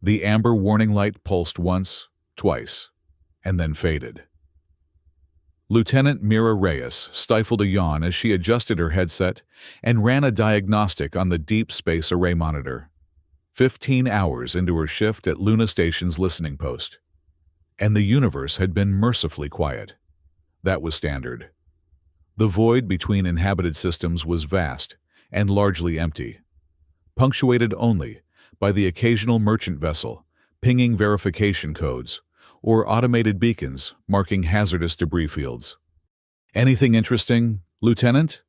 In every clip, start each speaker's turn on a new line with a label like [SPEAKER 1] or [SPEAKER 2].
[SPEAKER 1] The amber warning light pulsed once, twice, and then faded. Lieutenant Mira Reyes stifled a yawn as she adjusted her headset and ran a diagnostic on the Deep Space Array monitor. 15 hours into her shift at Luna Station's listening post. And the universe had been mercifully quiet. That was standard. The void between inhabited systems was vast and largely empty, punctuated only by the occasional merchant vessel pinging verification codes or automated beacons marking hazardous debris fields. "Anything interesting, Lieutenant?"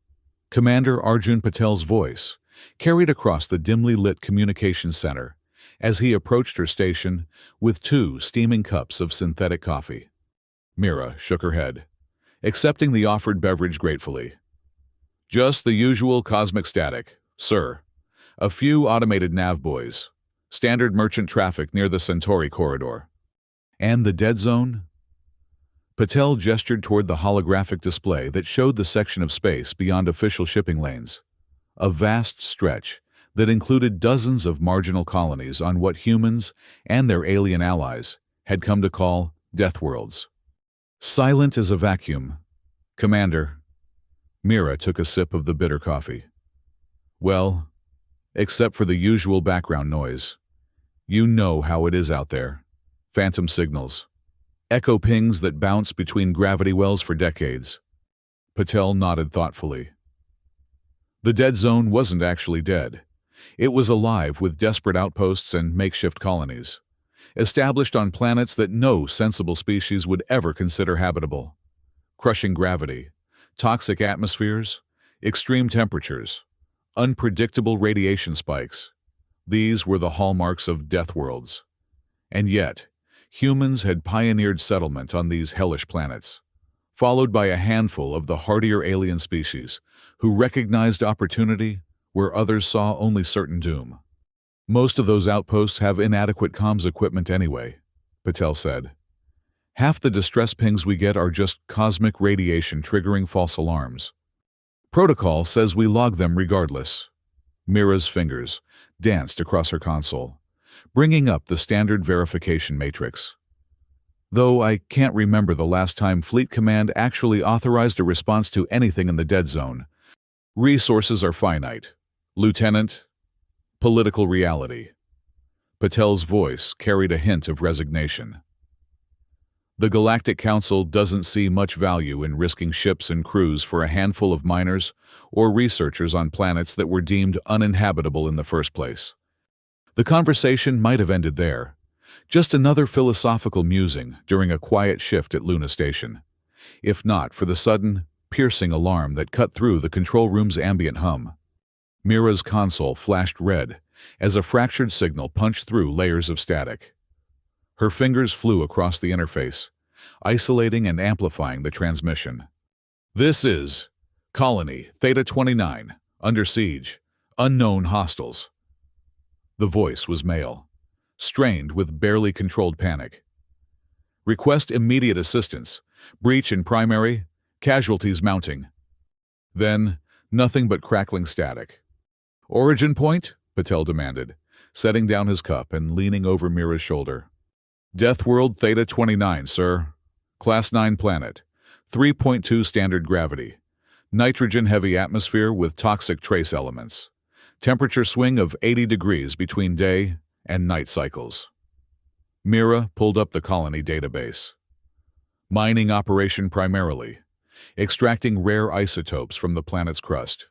[SPEAKER 1] Commander Arjun Patel's voice carried across the dimly lit communications center as he approached her station with 2 steaming cups of synthetic coffee. Mira shook her head, accepting the offered beverage gratefully. "Just the usual cosmic static, sir. A few automated nav buoys. Standard merchant traffic near the Centauri corridor." "And the dead zone?" Patel gestured toward the holographic display that showed the section of space beyond official shipping lanes. A vast stretch that included dozens of marginal colonies on what humans and their alien allies had come to call Deathworlds. "Silent as a vacuum, Commander." Mira took a sip of the bitter coffee. "Well, except for the usual background noise. You know how it is out there. Phantom signals. Echo pings that bounce between gravity wells for decades." Patel nodded thoughtfully. The dead zone wasn't actually dead. It was alive with desperate outposts and makeshift colonies, established on planets that no sensible species would ever consider habitable. Crushing gravity, toxic atmospheres, extreme temperatures, unpredictable radiation spikes. These were the hallmarks of Deathworlds. And yet, humans had pioneered settlement on these hellish planets, followed by a handful of the hardier alien species who recognized opportunity where others saw only certain doom. "Most of those outposts have inadequate comms equipment anyway," Patel said. "Half the distress pings we get are just cosmic radiation triggering false alarms. Protocol says we log them regardless." Mira's fingers danced across her console, bringing up the standard verification matrix. "Though I can't remember the last time Fleet Command actually authorized a response to anything in the dead zone. Resources are finite, Lieutenant. Political reality." Patel's voice carried a hint of resignation. "The Galactic Council doesn't see much value in risking ships and crews for a handful of miners or researchers on planets that were deemed uninhabitable in the first place." The conversation might have ended there. Just another philosophical musing during a quiet shift at Luna Station, if not for the sudden, piercing alarm that cut through the control room's ambient hum. Mira's console flashed red as a fractured signal punched through layers of static. Her fingers flew across the interface, isolating and amplifying the transmission. "This is Colony Theta 29, under siege, unknown hostiles." The voice was male, strained with barely controlled panic. "Request immediate assistance. Breach in primary, casualties mounting." Then, nothing but crackling static. "Origin point?" Patel demanded, setting down his cup and leaning over Mira's shoulder. "Deathworld Theta 29, sir. Class 9 planet. 3.2 standard gravity. Nitrogen-heavy atmosphere with toxic trace elements. Temperature swing of 80 degrees between day and night cycles." Mira pulled up the colony database. "Mining operation primarily. Extracting rare isotopes from the planet's crust.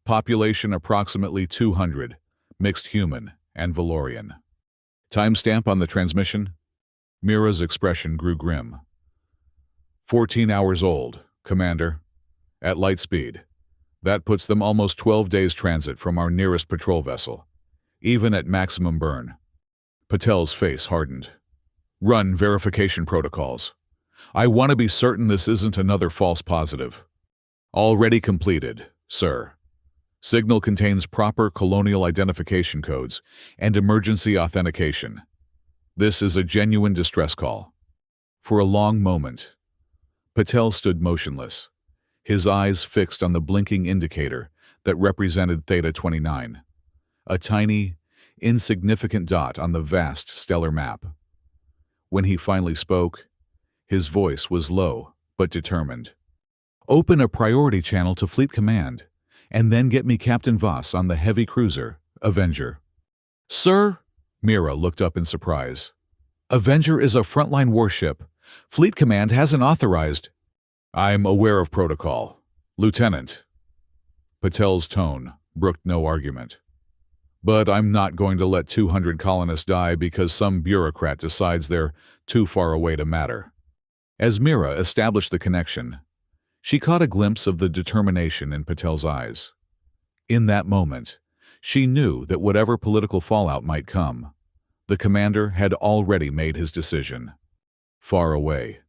[SPEAKER 1] Population approximately 200, mixed human and Valorian." "Timestamp on the transmission?" Mira's expression grew grim. 14 hours old, Commander. At light speed. That puts them almost 12 days transit from our nearest patrol vessel, even at maximum burn." Patel's face hardened. "Run verification protocols. I want to be certain this isn't another false positive." "Already completed, sir. Signal contains proper colonial identification codes and emergency authentication. This is a genuine distress call." For a long moment, Patel stood motionless, his eyes fixed on the blinking indicator that represented Theta 29, a tiny, insignificant dot on the vast stellar map. When he finally spoke, his voice was low but determined. "Open a priority channel to Fleet Command, and then get me Captain Voss on the heavy cruiser, Avenger." "Sir?" Mira looked up in surprise. "Avenger is a frontline warship. Fleet Command hasn't authorized—" "I'm aware of protocol, Lieutenant." Patel's tone brooked no argument. "But I'm not going to let 200 colonists die because some bureaucrat decides they're too far away to matter." As Mira established the connection, she caught a glimpse of the determination in Patel's eyes. In that moment, she knew that whatever political fallout might come, the commander had already made his decision. Far away.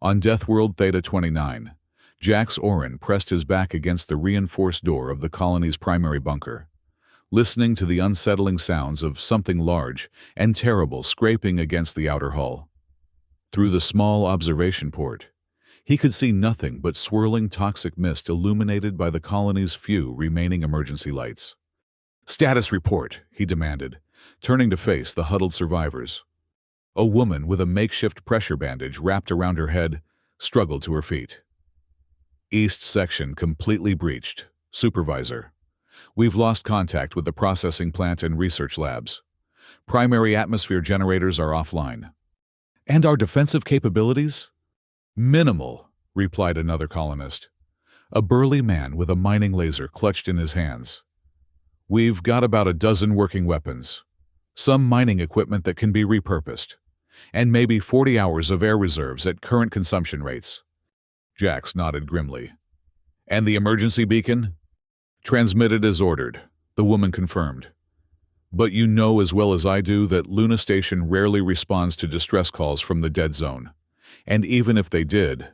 [SPEAKER 1] On Deathworld Theta 29, Jax Orin pressed his back against the reinforced door of the colony's primary bunker, listening to the unsettling sounds of something large and terrible scraping against the outer hull. Through the small observation port, he could see nothing but swirling toxic mist illuminated by the colony's few remaining emergency lights. "Status report," he demanded, turning to face the huddled survivors. A woman with a makeshift pressure bandage wrapped around her head struggled to her feet. "East section completely breached. Supervisor. We've lost contact with the processing plant and research labs. Primary atmosphere generators are offline." "And our defensive capabilities?" "Minimal," replied another colonist, a burly man with a mining laser clutched in his hands. "We've got about a dozen working weapons, some mining equipment that can be repurposed, and maybe 40 hours of air reserves at current consumption rates." Jax nodded grimly. "And the emergency beacon?" "Transmitted as ordered," the woman confirmed. "But you know as well as I do that Luna Station rarely responds to distress calls from the dead zone. And even if they did—"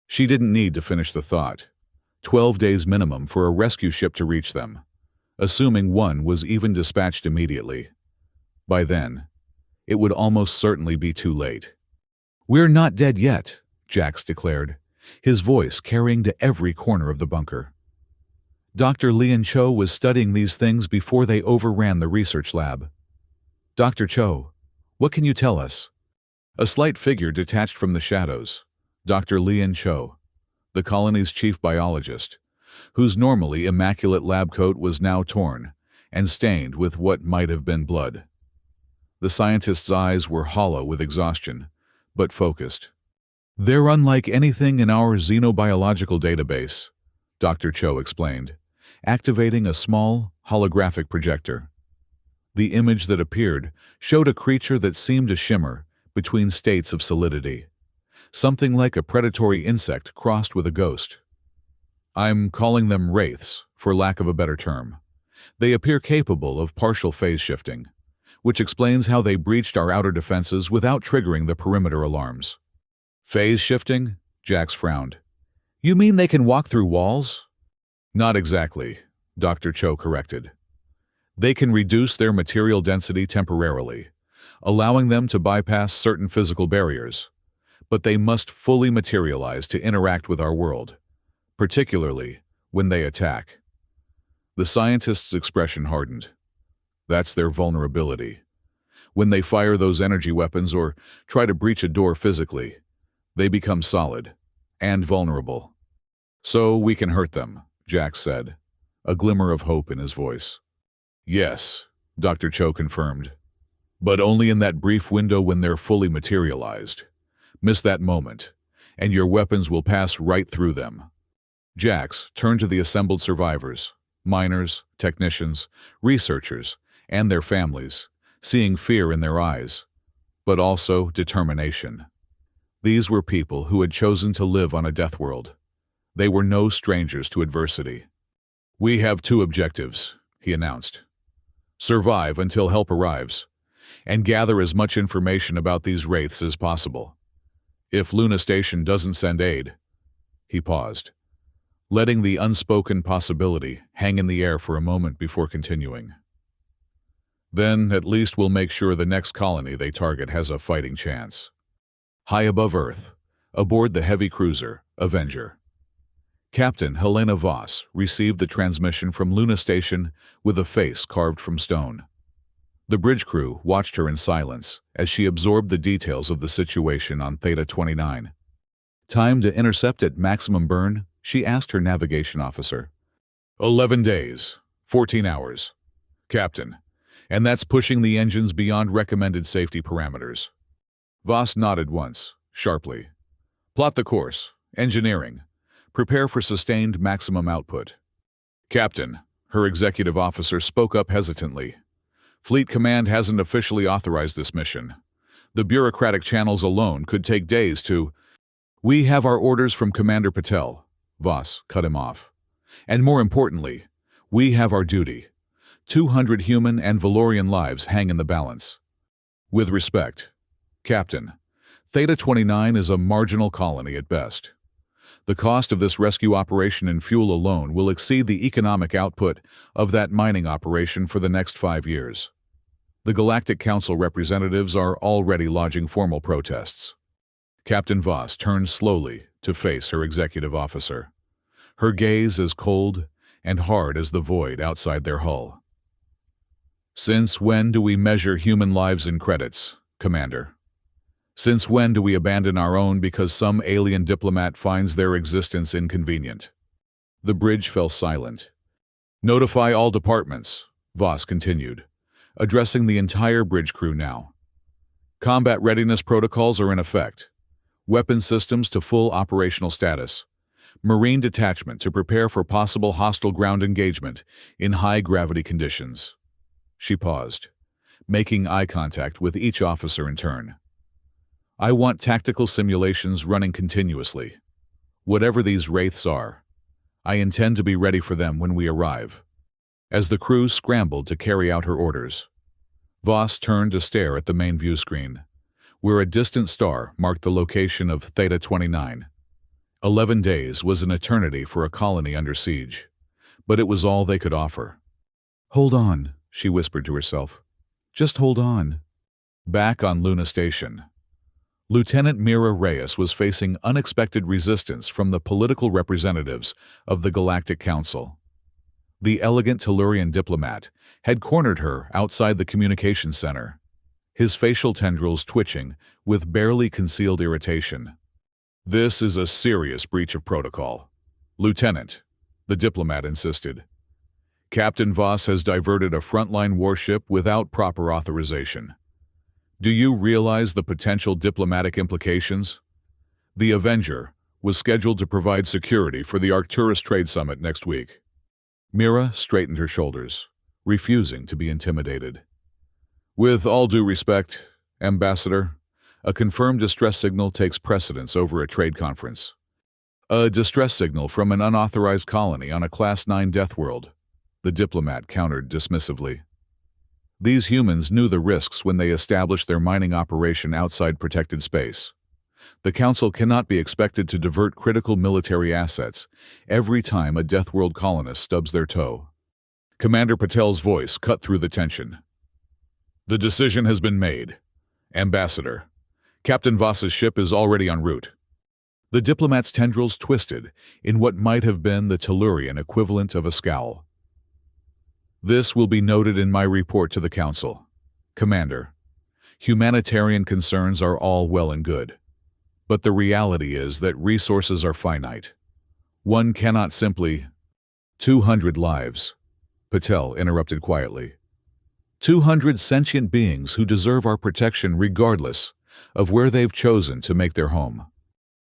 [SPEAKER 1] She didn't need to finish the thought. 12 days minimum for a rescue ship to reach them, assuming one was even dispatched immediately. By then, it would almost certainly be too late. "We're not dead yet," Jax declared, his voice carrying to every corner of the bunker. "Dr. Lian Cho was studying these things before they overran the research lab." "Dr. Cho, what can you tell us?" A slight figure detached from the shadows, Dr. Lian Cho, the colony's chief biologist, whose normally immaculate lab coat was now torn and stained with what might have been blood. The scientist's eyes were hollow with exhaustion, but focused. "They're unlike anything in our xenobiological database," Dr. Cho explained, activating a small, holographic projector. The image that appeared showed a creature that seemed to shimmer between states of solidity, something like a predatory insect crossed with a ghost. "I'm calling them wraiths, for lack of a better term. They appear capable of partial phase shifting, which explains how they breached our outer defenses without triggering the perimeter alarms." "Phase shifting?" Jax frowned. "You mean they can walk through walls?" "Not exactly," Dr. Cho corrected. "They can reduce their material density temporarily, allowing them to bypass certain physical barriers, but they must fully materialize to interact with our world, particularly when they attack." The scientist's expression hardened. "That's their vulnerability. When they fire those energy weapons or try to breach a door physically, they become solid and vulnerable. So we can hurt them," Jax said, a glimmer of hope in his voice. "Yes," Dr. Cho confirmed, "but only in that brief window when they're fully materialized. Miss that moment, and your weapons will pass right through them." Jax turned to the assembled survivors, miners, technicians, researchers, and their families, seeing fear in their eyes, but also determination. These were people who had chosen to live on a death world. They were no strangers to adversity. "We have 2 objectives," he announced. "Survive until help arrives, and gather as much information about these wraiths as possible. If Luna Station doesn't send aid—" He paused, letting the unspoken possibility hang in the air for a moment before continuing. "Then at least we'll make sure the next colony they target has a fighting chance." High above Earth, aboard the heavy cruiser, Avenger, Captain Helena Voss received the transmission from Luna Station with a face carved from stone. The bridge crew watched her in silence as she absorbed the details of the situation on Theta 29. Time to intercept at maximum burn, she asked her navigation officer. 11 days, 14 hours. Captain, and that's pushing the engines beyond recommended safety parameters. Voss nodded once, sharply. Plot the course. Engineering. Prepare for sustained maximum output. Captain, her executive officer spoke up hesitantly. Fleet Command hasn't officially authorized this mission. The bureaucratic channels alone could take days to... We have our orders from Commander Patel. Voss cut him off. And more importantly, we have our duty. 200 human and Valorian lives hang in the balance. With respect, Captain, Theta 29 is a marginal colony at best. The cost of this rescue operation in fuel alone will exceed the economic output of that mining operation for the next 5 years. The Galactic Council representatives are already lodging formal protests. Captain Voss turned slowly to face her executive officer, her gaze as cold and hard as the void outside their hull. Since when do we measure human lives in credits, Commander? Since when do we abandon our own because some alien diplomat finds their existence inconvenient? The bridge fell silent. Notify all departments, Voss continued, addressing the entire bridge crew now. Combat readiness protocols are in effect. Weapon systems to full operational status. Marine detachment to prepare for possible hostile ground engagement in high-gravity conditions. She paused, making eye contact with each officer in turn. I want tactical simulations running continuously. Whatever these wraiths are, I intend to be ready for them when we arrive. As the crew scrambled to carry out her orders, Voss turned to stare at the main view screen, where a distant star marked the location of Theta 29. 11 days was an eternity for a colony under siege, but it was all they could offer. Hold on, she whispered to herself. Just hold on. Back on Luna Station, Lieutenant Mira Reyes was facing unexpected resistance from the political representatives of the Galactic Council. The elegant Tellurian diplomat had cornered her outside the communications center, his facial tendrils twitching with barely concealed irritation. This is a serious breach of protocol. Lieutenant, the diplomat insisted. Captain Voss has diverted a frontline warship without proper authorization. Do you realize the potential diplomatic implications? The Avenger was scheduled to provide security for the Arcturus Trade Summit next week. Mira straightened her shoulders, refusing to be intimidated. With all due respect, Ambassador, a confirmed distress signal takes precedence over a trade conference. A distress signal from an unauthorized colony on a Class 9 death world, the diplomat countered dismissively. These humans knew the risks when they established their mining operation outside protected space. The Council cannot be expected to divert critical military assets every time a Death World colonist stubs their toe. Commander Patel's voice cut through the tension. The decision has been made. Ambassador, Captain Voss's ship is already en route. The diplomat's tendrils twisted in what might have been the Tellurian equivalent of a scowl. This will be noted in my report to the Council. Commander, humanitarian concerns are all well and good, but the reality is that resources are finite. One cannot simply... 200 lives, Patel interrupted quietly. 200 sentient beings who deserve our protection regardless of where they've chosen to make their home.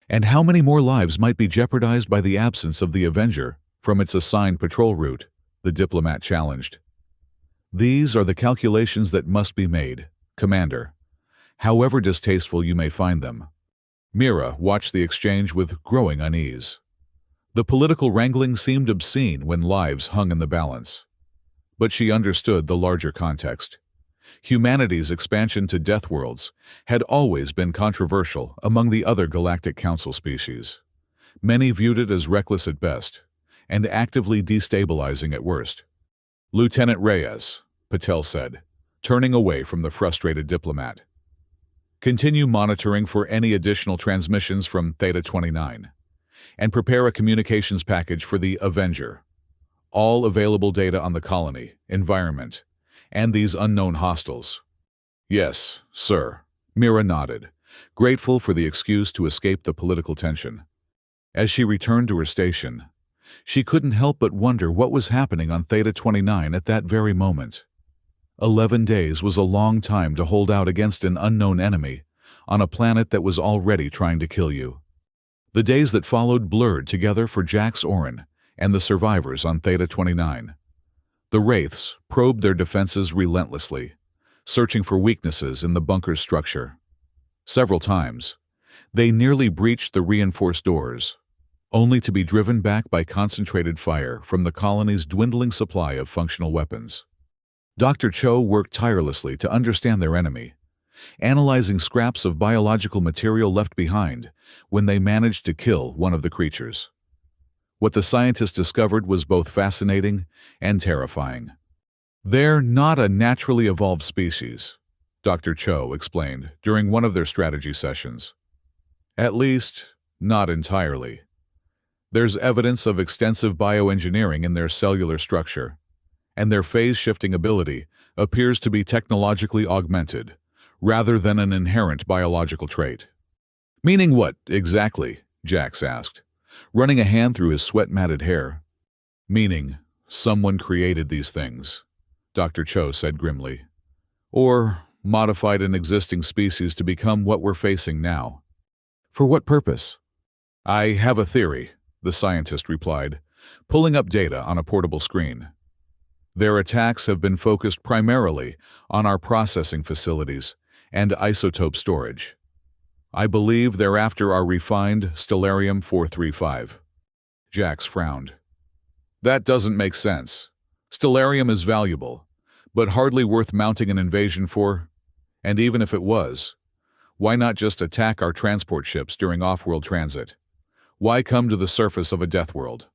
[SPEAKER 1] And how many more lives might be jeopardized by the absence of the Avenger from its assigned patrol route? The diplomat challenged. These are the calculations that must be made, Commander, however distasteful you may find them. Mira watched the exchange with growing unease. The political wrangling seemed obscene when lives hung in the balance. But she understood the larger context. Humanity's expansion to death worlds had always been controversial among the other Galactic Council species. Many viewed it as reckless at best, and actively destabilizing at worst. Lieutenant Reyes, Patel said, turning away from the frustrated diplomat. Continue monitoring for any additional transmissions from Theta 29, and prepare a communications package for the Avenger. All available data on the colony, environment, And these unknown hostiles. Yes, sir. Mira nodded, grateful for the excuse to escape the political tension. As she returned to her station, she couldn't help but wonder what was happening on Theta 29 at that very moment. 11 days was a long time to hold out against an unknown enemy on a planet that was already trying to kill you. The days that followed blurred together for Jax Orin and the survivors on Theta 29. The Wraiths probed their defenses relentlessly, searching for weaknesses in the bunker's structure. Several times, they nearly breached the reinforced doors, only to be driven back by concentrated fire from the colony's dwindling supply of functional weapons. Dr. Cho worked tirelessly to understand their enemy, analyzing scraps of biological material left behind when they managed to kill one of the creatures. What the scientists discovered was both fascinating and terrifying. They're not a naturally evolved species, Dr. Cho explained during one of their strategy sessions. At least, not entirely. There's evidence of extensive bioengineering in their cellular structure, and their phase-shifting ability appears to be technologically augmented, rather than an inherent biological trait. Meaning what, exactly? Jax asked, running a hand through his sweat-matted hair. Meaning, someone created these things, Dr. Cho said grimly. Or modified an existing species to become what we're facing now. For what purpose? I have a theory, the scientist replied, pulling up data on a portable screen. Their attacks have been focused primarily on our processing facilities and isotope storage. I believe they're after our refined Stellarium-435. Jax frowned. That doesn't make sense. Stellarium is valuable, but hardly worth mounting an invasion for. And even if it was, why not just attack our transport ships during off-world transit? Why come to the surface of a death world?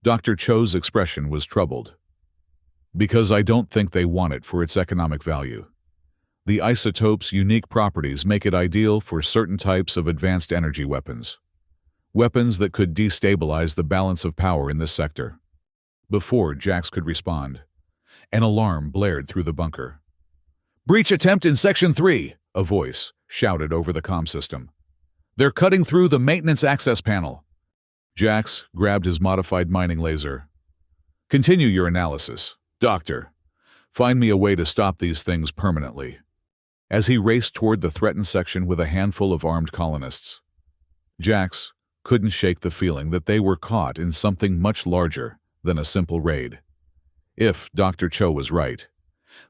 [SPEAKER 1] Dr. Cho's expression was troubled. Because I don't think they want it for its economic value. The isotope's unique properties make it ideal for certain types of advanced energy weapons. Weapons that could destabilize the balance of power in this sector. Before Jax could respond, an alarm blared through the bunker. Breach attempt in Section 3, a voice shouted over the comm system. They're cutting through the maintenance access panel. Jax grabbed his modified mining laser. Continue your analysis, Doctor. Find me a way to stop these things permanently. As he raced toward the threatened section with a handful of armed colonists, Jax couldn't shake the feeling that they were caught in something much larger than a simple raid. If Dr. Cho was right,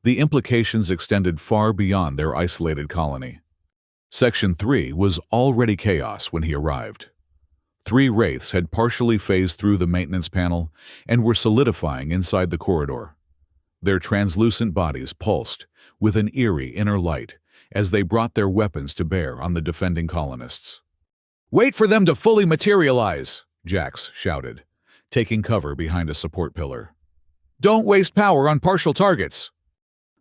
[SPEAKER 1] the implications extended far beyond their isolated colony. Section 3 was already chaos when he arrived. 3 wraiths had partially phased through the maintenance panel and were solidifying inside the corridor. Their translucent bodies pulsed with an eerie inner light as they brought their weapons to bear on the defending colonists. Wait for them to fully materialize, Jax shouted, taking cover behind a support pillar. Don't waste power on partial targets.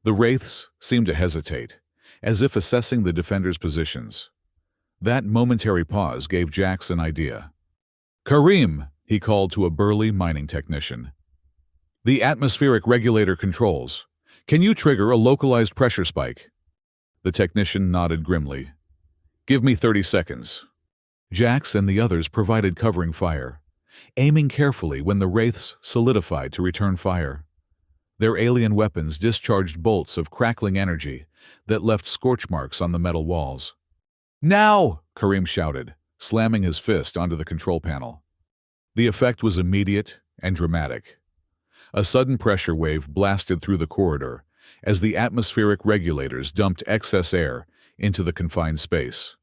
[SPEAKER 1] The wraiths seemed to hesitate, as if assessing the defenders' positions. That momentary pause gave Jax an idea. Kareem, he called to a burly mining technician. The atmospheric regulator controls. Can you trigger a localized pressure spike? The technician nodded grimly. Give me 30 seconds. Jax and the others provided covering fire, aiming carefully when the wraiths solidified to return fire. Their alien weapons discharged bolts of crackling energy that left scorch marks on the metal walls. Now! Kareem shouted, slamming his fist onto the control panel. The effect was immediate and dramatic. A sudden pressure wave blasted through the corridor as the atmospheric regulators dumped excess air into the confined space.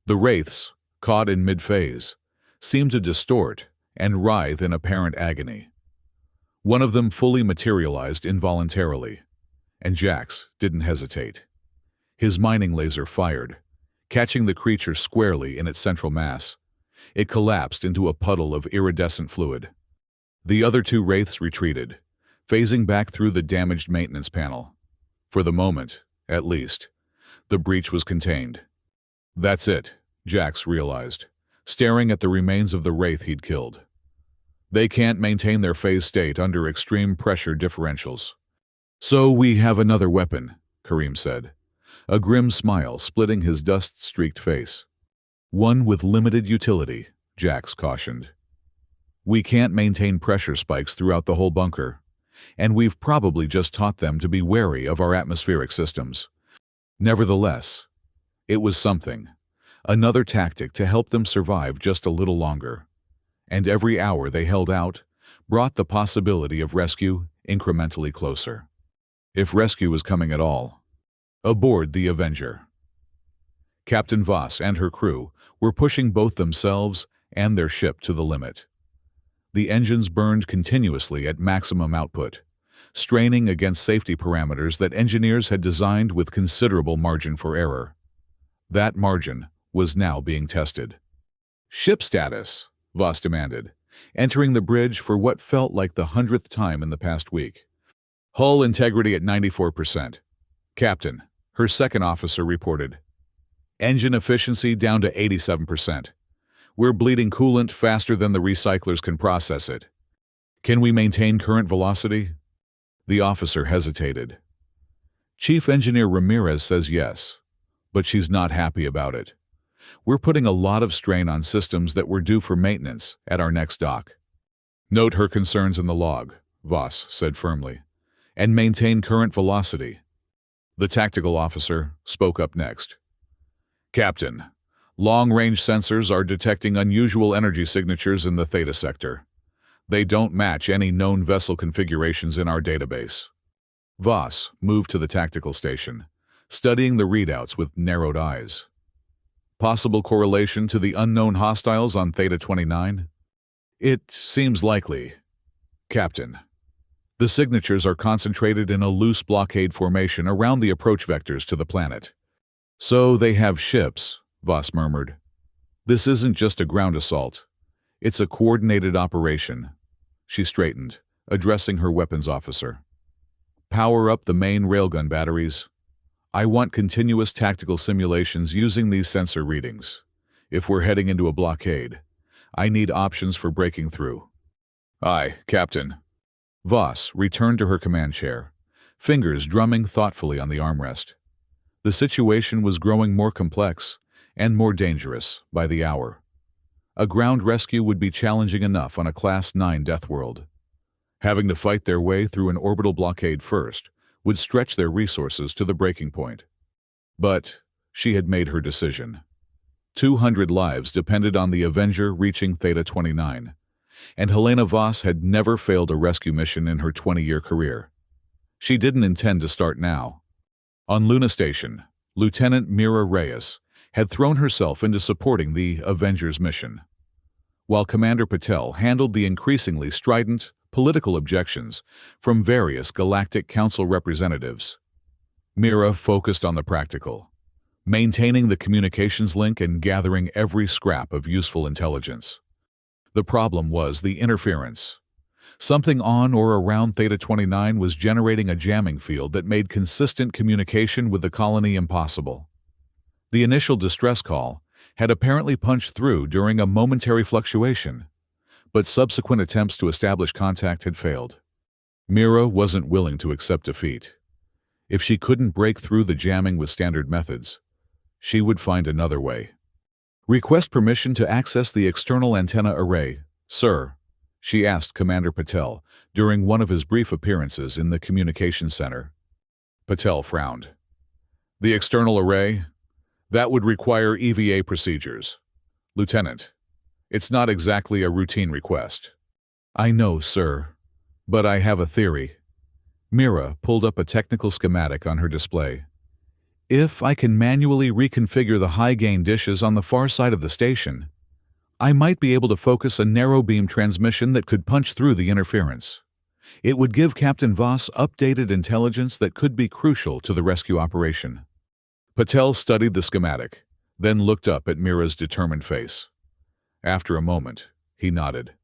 [SPEAKER 1] The wraiths, caught in mid-phase, seemed to distort and writhe in apparent agony. One of them fully materialized involuntarily, and Jax didn't hesitate. His mining laser fired, catching the creature squarely in its central mass. It collapsed into a puddle of iridescent fluid. The other 2 wraiths retreated, phasing back through the damaged maintenance panel. For the moment, at least, the breach was contained. That's it, Jax realized, staring at the remains of the wraith he'd killed. They can't maintain their phase state under extreme pressure differentials. So we have another weapon, Kareem said, a grim smile splitting his dust-streaked face. One with limited utility, Jax cautioned. We can't maintain pressure spikes throughout the whole bunker, and we've probably just taught them to be wary of our atmospheric systems. Nevertheless, it was something, another tactic to help them survive just a little longer. And every hour they held out brought the possibility of rescue incrementally closer. If rescue was coming at all. Aboard the Avenger. Captain Voss and her crew were pushing both themselves and their ship to the limit. The engines burned continuously at maximum output, straining against safety parameters that engineers had designed with considerable margin for error. That margin was now being tested. Ship status, Voss demanded, entering the bridge for what felt like the 100th time in the past week. Hull integrity at 94%. Captain, her second officer reported. Engine efficiency down to 87%. We're bleeding coolant faster than the recyclers can process it. Can we maintain current velocity? The officer hesitated. Chief Engineer Ramirez says yes, but she's not happy about it. We're putting a lot of strain on systems that were due for maintenance at our next dock. Note her concerns in the log, Voss said firmly, and maintain current velocity. The tactical officer spoke up next. Captain, long-range sensors are detecting unusual energy signatures in the Theta sector. They don't match any known vessel configurations in our database. Voss moved to the tactical station, studying the readouts with narrowed eyes. Possible correlation to the unknown hostiles on Theta 29? It seems likely. Captain, the signatures are concentrated in a loose blockade formation around the approach vectors to the planet. So they have ships, Voss murmured. This isn't just a ground assault. It's a coordinated operation. She straightened, addressing her weapons officer. Power up the main railgun batteries. I want continuous tactical simulations using these sensor readings. If we're heading into a blockade, I need options for breaking through. Aye, Captain. Voss returned to her command chair, fingers drumming thoughtfully on the armrest. The situation was growing more complex and more dangerous by the hour. A ground rescue would be challenging enough on a Class 9 Deathworld. Having to fight their way through an orbital blockade first would stretch their resources to the breaking point. But she had made her decision. 200 lives depended on the Avenger reaching Theta 29, and Helena Voss had never failed a rescue mission in her 20-year career. She didn't intend to start now. On Luna Station, Lieutenant Mira Reyes had thrown herself into supporting the Avenger's mission, while Commander Patel handled the increasingly strident political objections from various Galactic Council representatives. Mira focused on the practical, maintaining the communications link and gathering every scrap of useful intelligence. The problem was the interference. Something on or around Theta 29 was generating a jamming field that made consistent communication with the colony impossible. The initial distress call had apparently punched through during a momentary fluctuation, but subsequent attempts to establish contact had failed. Mira wasn't willing to accept defeat. If she couldn't break through the jamming with standard methods, she would find another way. Request permission to access the external antenna array, sir, she asked Commander Patel during one of his brief appearances in the communications center. Patel frowned. The external array? That would require EVA procedures. Lieutenant, it's not exactly a routine request. I know, sir, but I have a theory. Mira pulled up a technical schematic on her display. If I can manually reconfigure the high-gain dishes on the far side of the station, I might be able to focus a narrow-beam transmission that could punch through the interference. It would give Captain Voss updated intelligence that could be crucial to the rescue operation. Patel studied the schematic, then looked up at Mira's determined face. After a moment, he nodded.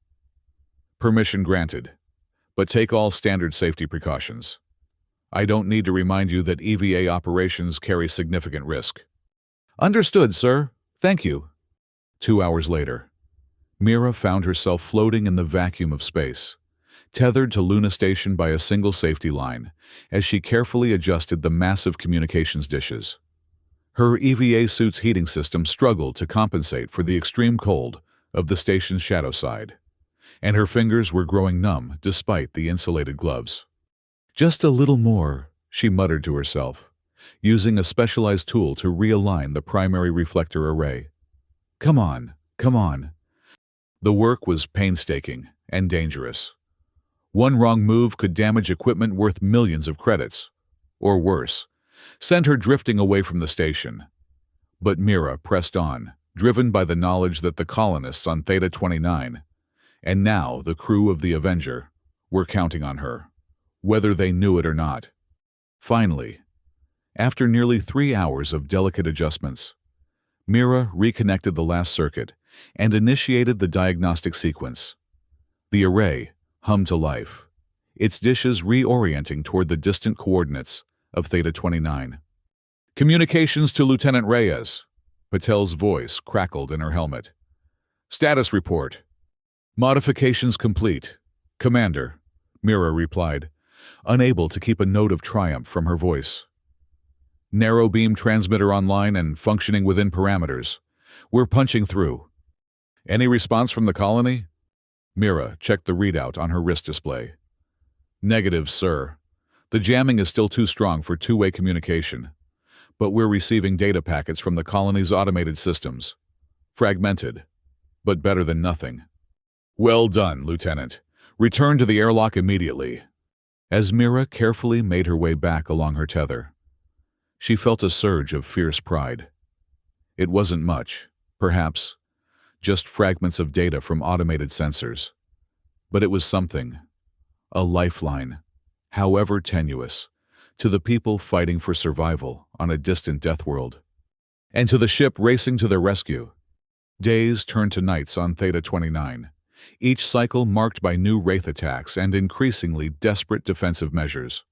[SPEAKER 1] Permission granted, but take all standard safety precautions. I don't need to remind you that EVA operations carry significant risk. Understood, sir. Thank you. 2 hours later, Mira found herself floating in the vacuum of space, tethered to Luna Station by a single safety line, as she carefully adjusted the massive communications dishes. Her EVA suit's heating system struggled to compensate for the extreme cold of the station's shadow side, and her fingers were growing numb despite the insulated gloves. "Just a little more," she muttered to herself, using a specialized tool to realign the primary reflector array. "Come on, come on." The work was painstaking and dangerous. One wrong move could damage equipment worth millions of credits, or worse, send her drifting away from the station. But Mira pressed on, driven by the knowledge that the colonists on Theta 29, and now the crew of the Avenger, were counting on her, whether they knew it or not. Finally, after nearly 3 hours of delicate adjustments, Mira reconnected the last circuit and initiated the diagnostic sequence. The array hummed to life, its dishes reorienting toward the distant coordinates of Theta 29. "Communications to Lieutenant Reyes," Patel's voice crackled in her helmet. "Status report." "Modifications complete, Commander," Mira replied, unable to keep a note of triumph from her voice. "Narrow beam transmitter online and functioning within parameters. We're punching through." "Any response from the colony?" Mira checked the readout on her wrist display. "Negative, sir. The jamming is still too strong for two-way communication, but we're receiving data packets from the colony's automated systems. Fragmented, but better than nothing." "Well done, Lieutenant. Return to the airlock immediately." As Mira carefully made her way back along her tether, she felt a surge of fierce pride. It wasn't much, perhaps, just fragments of data from automated sensors. But it was something, a lifeline, however tenuous, to the people fighting for survival on a distant death world, and to the ship racing to their rescue. Days turned to nights on Theta 29, each cycle marked by new Wraith attacks and increasingly desperate defensive measures.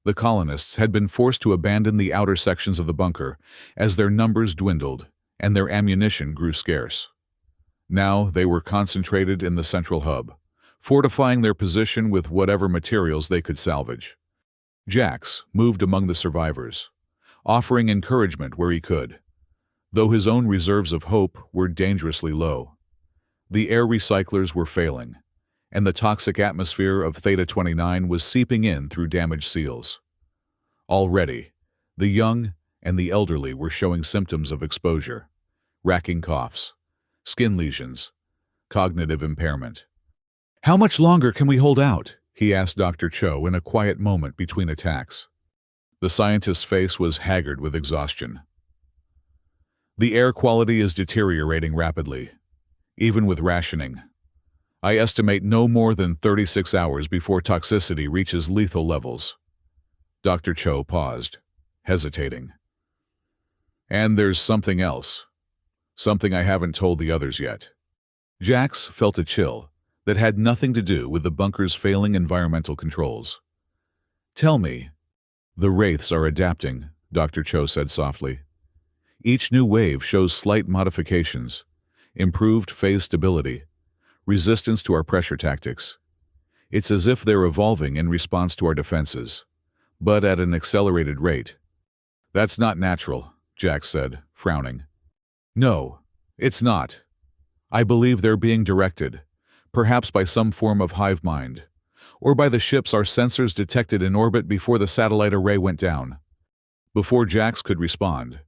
[SPEAKER 1] The colonists had been forced to abandon the outer sections of the bunker as their numbers dwindled and their ammunition grew scarce. Now they were concentrated in the central hub, fortifying their position with whatever materials they could salvage. Jax moved among the survivors, offering encouragement where he could, though his own reserves of hope were dangerously low. The air recyclers were failing, and the toxic atmosphere of Theta 29 was seeping in through damaged seals. Already, the young and the elderly were showing symptoms of exposure, racking coughs, skin lesions, cognitive impairment. "How much longer can we hold out?" he asked Dr. Cho in a quiet moment between attacks. The scientist's face was haggard with exhaustion. "The air quality is deteriorating rapidly, even with rationing. I estimate no more than 36 hours before toxicity reaches lethal levels." Dr. Cho paused, hesitating. "And there's something else. Something I haven't told the others yet." Jax felt a chill that had nothing to do with the bunker's failing environmental controls. "Tell me." "The Wraiths are adapting," Dr. Cho said softly. "Each new wave shows slight modifications, improved phase stability, resistance to our pressure tactics. It's as if they're evolving in response to our defenses, but at an accelerated rate." "That's not natural," Jax said, frowning. "No, it's not. I believe they're being directed, perhaps by some form of hive mind, or by the ships our sensors detected in orbit before the satellite array went down." Before Jax could respond,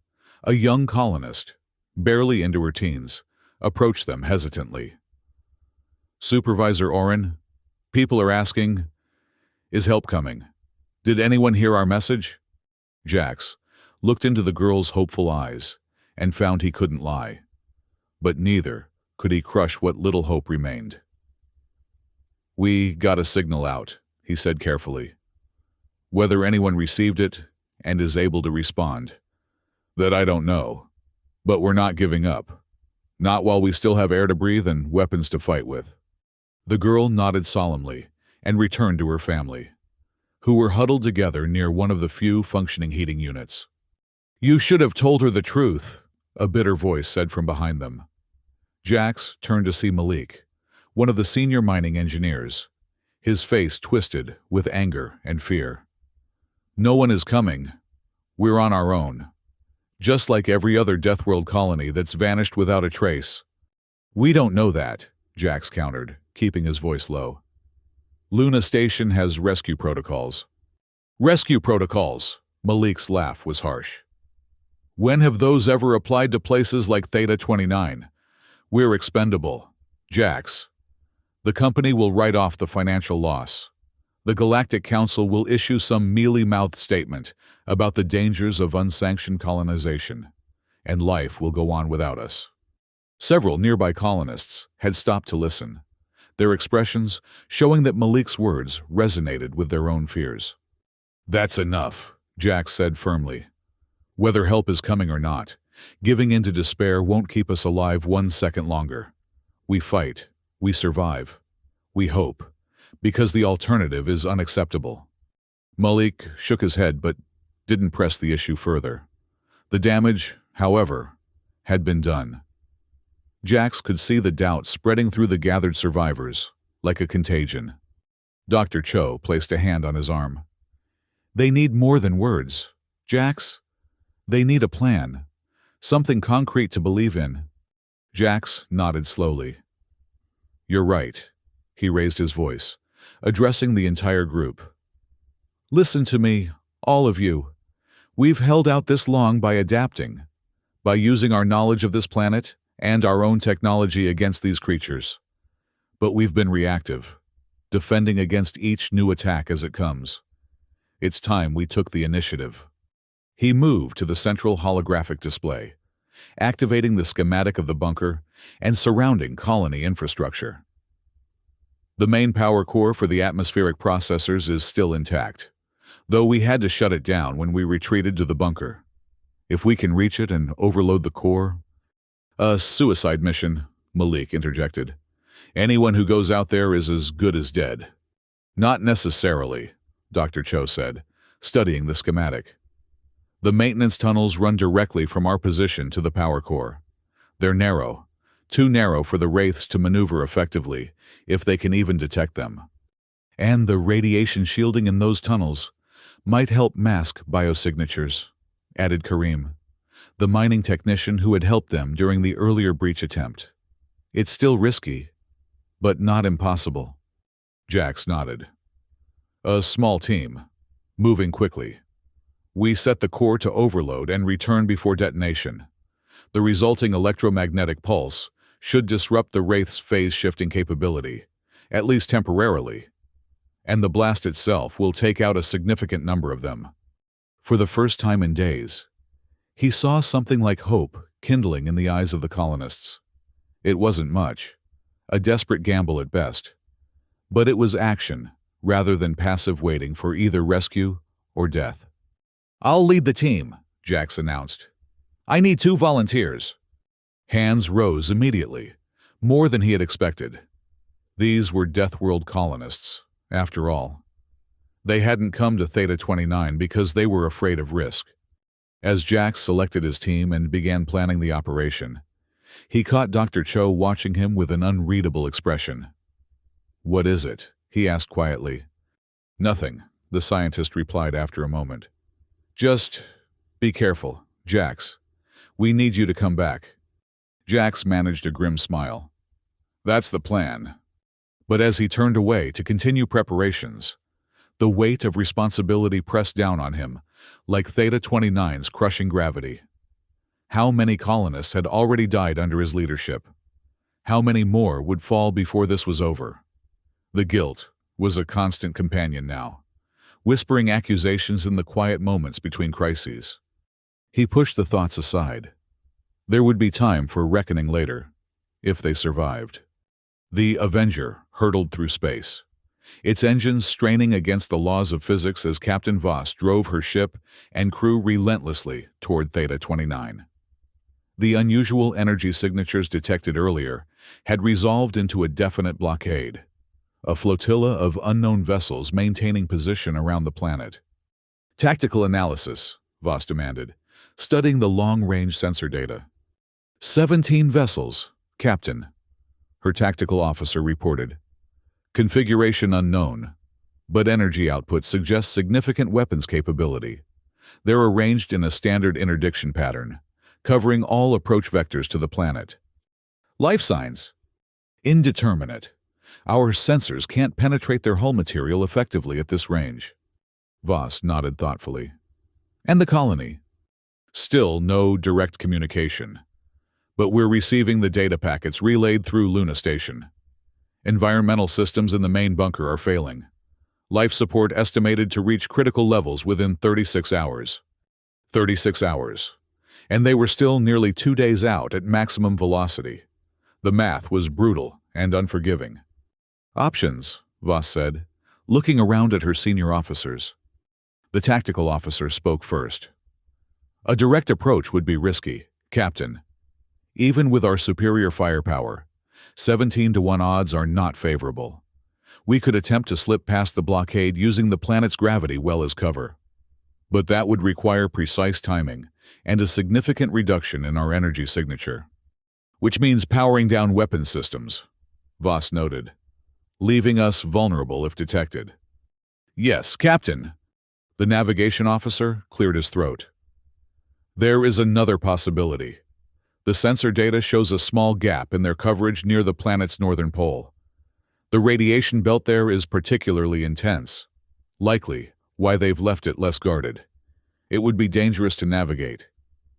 [SPEAKER 1] a young colonist, barely into her teens, approached them hesitantly. "Supervisor Oren, people are asking, is help coming? Did anyone hear our message?" Jax looked into the girl's hopeful eyes and found he couldn't lie, but neither could he crush what little hope remained. "We got a signal out," he said carefully. "Whether anyone received it and is able to respond, that I don't know, but we're not giving up. Not while we still have air to breathe and weapons to fight with." The girl nodded solemnly and returned to her family, who were huddled together near one of the few functioning heating units. "You should have told her the truth," a bitter voice said from behind them. Jax turned to see Malik, one of the senior mining engineers, His face twisted with anger and fear. "No one is coming. We're on our own. Just like every other Deathworld colony that's vanished without a trace." "We don't know that," Jax countered, keeping his voice low. "Luna Station has rescue protocols." "Rescue protocols?" Malik's laugh was harsh. "When have those ever applied to places like Theta 29? We're expendable. Jax. The company will write off the financial loss. The Galactic Council will issue some mealy-mouthed statement about the dangers of unsanctioned colonization, and life will go on without us." Several nearby colonists had stopped to listen, their expressions showing that Malik's words resonated with their own fears. "That's enough," Jax said firmly. "Whether help is coming or not, giving in to despair won't keep us alive 1 second longer. We fight, we survive, we hope, because the alternative is unacceptable." Malik shook his head but didn't press the issue further. The damage, however, had been done. Jax could see the doubt spreading through the gathered survivors, like a contagion. Dr. Cho placed a hand on his arm. "They need more than words, Jax. They need a plan, something concrete to believe in." Jax nodded slowly. "You're right," he raised his voice, addressing the entire group. "Listen to me, all of you. We've held out this long by adapting, by using our knowledge of this planet and our own technology against these creatures. But we've been reactive, defending against each new attack as it comes. It's time we took the initiative." He moved to the central holographic display, activating the schematic of the bunker and surrounding colony infrastructure. The main power core for the atmospheric processors is still intact, though we had to shut it down when we retreated to the bunker. If we can reach it and overload the core— "A suicide mission," Malik interjected. "Anyone who goes out there is as good as dead." "Not necessarily," Dr. Cho said, studying the schematic. "The maintenance tunnels run directly from our position to the power core. They're narrow, too narrow for the Wraiths to maneuver effectively, if they can even detect them. And the radiation shielding in those tunnels might help mask biosignatures," added Kareem, the mining technician who had helped them during the earlier breach attempt. "It's still risky, but not impossible." Jax nodded. "A small team, moving quickly. We set the core to overload and return before detonation. The resulting electromagnetic pulse should disrupt the Wraith's phase-shifting capability, at least temporarily, and the blast itself will take out a significant number of them." For the first time in days, he saw something like hope kindling in the eyes of the colonists. It wasn't much, a desperate gamble at best, but it was action rather than passive waiting for either rescue or death. "I'll lead the team," Jax announced. "I need 2 volunteers." Hands rose immediately, more than he had expected. These were Deathworld colonists, after all. They hadn't come to Theta 29 because they were afraid of risk. As Jax selected his team and began planning the operation, he caught Dr. Cho watching him with an unreadable expression. "What is it?" he asked quietly. "Nothing," the scientist replied after a moment. "Just be careful, Jax. We need you to come back." Jax managed a grim smile. "That's the plan." But as he turned away to continue preparations, the weight of responsibility pressed down on him, like Theta 29's crushing gravity. How many colonists had already died under his leadership? How many more would fall before this was over? The guilt was a constant companion now, whispering accusations in the quiet moments between crises. He pushed the thoughts aside. There would be time for reckoning later, if they survived. The Avenger hurtled through space, its engines straining against the laws of physics as Captain Voss drove her ship and crew relentlessly toward Theta 29. The unusual energy signatures detected earlier had resolved into a definite blockade, a flotilla of unknown vessels maintaining position around the planet. "Tactical analysis," Voss demanded, studying the long-range sensor data. 17 vessels, Captain," her tactical officer reported. Configuration unknown, but energy output suggests significant weapons capability. They're arranged in a standard interdiction pattern, covering all approach vectors to the planet. Life signs. Indeterminate. Our sensors can't penetrate their hull material effectively at this range. Voss nodded thoughtfully. And the colony? Still no direct communication. But we're receiving the data packets relayed through Luna Station. Environmental systems in the main bunker are failing. Life support estimated to reach critical levels within 36 hours. 36 hours. And they were still nearly 2 days out at maximum velocity. The math was brutal and unforgiving. Options, Voss said, looking around at her senior officers. The tactical officer spoke first. A direct approach would be risky, Captain. Even with our superior firepower, 17-to-1 odds are not favorable. We could attempt to slip past the blockade using the planet's gravity well as cover. But that would require precise timing and a significant reduction in our energy signature. Which means powering down weapon systems, Voss noted, leaving us vulnerable if detected. Yes, Captain. The navigation officer cleared his throat. There is another possibility. The sensor data shows a small gap in their coverage near the planet's northern pole. The radiation belt there is particularly intense, likely why they've left it less guarded. It would be dangerous to navigate,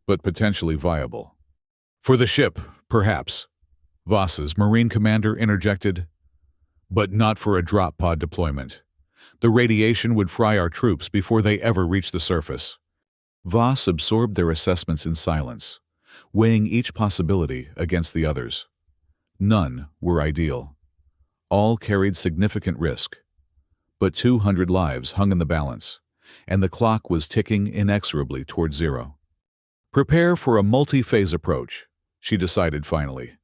[SPEAKER 1] but potentially viable. For the ship, perhaps, Voss's Marine commander interjected, but not for a drop pod deployment. The radiation would fry our troops before they ever reach the surface. Voss absorbed their assessments in silence, weighing each possibility against the others. None were ideal. All carried significant risk. But 200 lives hung in the balance, and the clock was ticking inexorably toward zero. Prepare for a multi-phase approach, she decided finally.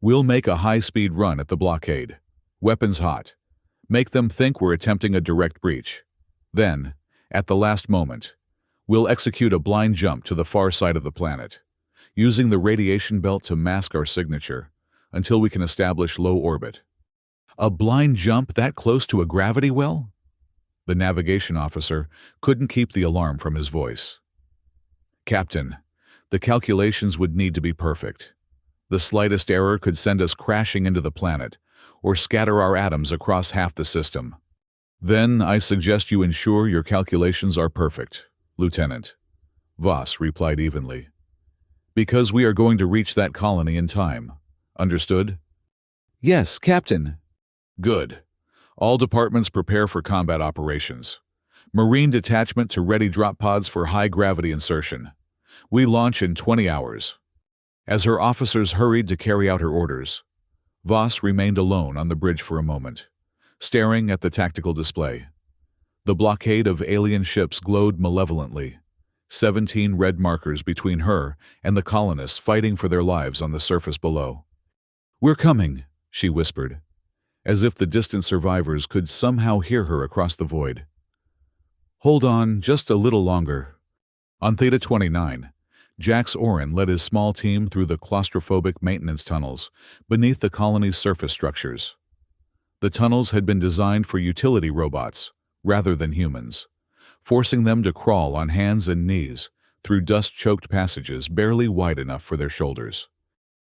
[SPEAKER 1] We'll make a high-speed run at the blockade, weapons hot. Make them think we're attempting a direct breach. Then, at the last moment, we'll execute a blind jump to the far side of the planet, using the radiation belt to mask our signature until we can establish low orbit. A blind jump that close to a gravity well? The navigation officer couldn't keep the alarm from his voice. Captain, the calculations would need to be perfect. The slightest error could send us crashing into the planet, or scatter our atoms across half the system. Then I suggest you ensure your calculations are perfect, Lieutenant. Voss replied evenly. Because we are going to reach that colony in time. Understood? Yes, Captain. Good. All departments prepare for combat operations. Marine detachment to ready drop pods for high-gravity insertion. We launch in 20 hours. As her officers hurried to carry out her orders, Voss remained alone on the bridge for a moment, staring at the tactical display. The blockade of alien ships glowed malevolently, 17 red markers between her and the colonists fighting for their lives on the surface below. "We're coming," she whispered, as if the distant survivors could somehow hear her across the void. "Hold on just a little longer." On Theta 29, Jax Oren led his small team through the claustrophobic maintenance tunnels beneath the colony's surface structures. The tunnels had been designed for utility robots, rather than humans, forcing them to crawl on hands and knees through dust-choked passages barely wide enough for their shoulders.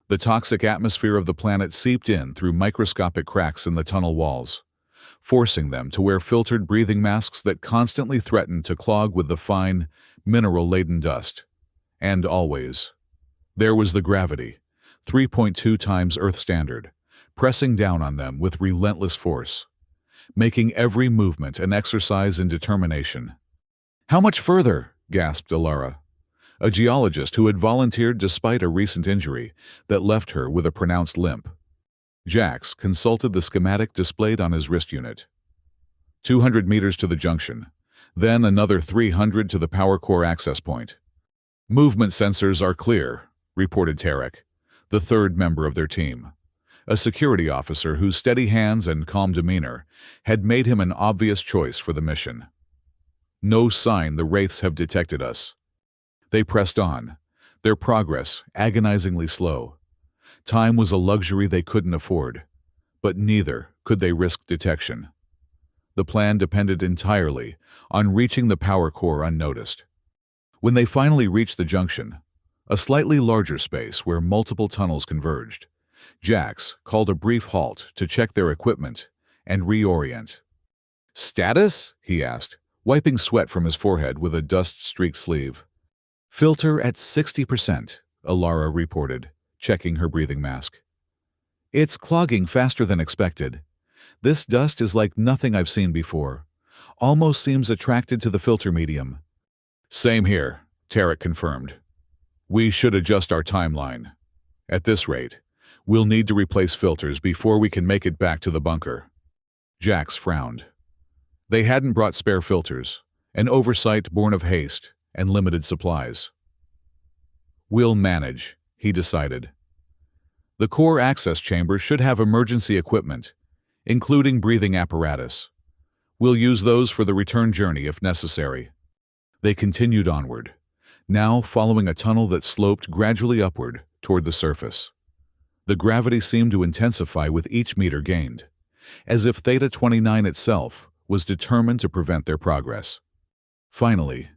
[SPEAKER 1] The toxic atmosphere of the planet seeped in through microscopic cracks in the tunnel walls, forcing them to wear filtered breathing masks that constantly threatened to clog with the fine, mineral-laden dust. And always, there was the gravity, 3.2 times Earth standard, pressing down on them with relentless force, making every movement an exercise in determination. "How much further?" gasped Alara, a geologist who had volunteered despite a recent injury that left her with a pronounced limp. Jax consulted the schematic displayed on his wrist unit. 200 meters to the junction, then another 300 to the power core access point. "Movement sensors are clear," reported Tarek, the third member of their team, a security officer whose steady hands and calm demeanor had made him an obvious choice for the mission. "No sign the Wraiths have detected us." They pressed on, their progress agonizingly slow. Time was a luxury they couldn't afford, but neither could they risk detection. The plan depended entirely on reaching the power core unnoticed. When they finally reached the junction, a slightly larger space where multiple tunnels converged, Jax called a brief halt to check their equipment and reorient. "Status?" he asked, wiping sweat from his forehead with a dust-streaked sleeve. "Filter at 60%, Alara reported, checking her breathing mask. "It's clogging faster than expected. This dust is like nothing I've seen before. Almost seems attracted to the filter medium." "Same here," Tarek confirmed. "We should adjust our timeline. At this rate, we'll need to replace filters before we can make it back to the bunker." Jax frowned. They hadn't brought spare filters, an oversight born of haste and limited supplies. "We'll manage," he decided. The core access chamber should have emergency equipment, including breathing apparatus. We'll use those for the return journey if necessary. They continued onward, now following a tunnel that sloped gradually upward toward the surface. The gravity seemed to intensify with each meter gained, as if Theta 29 itself was determined to prevent their progress. Finally,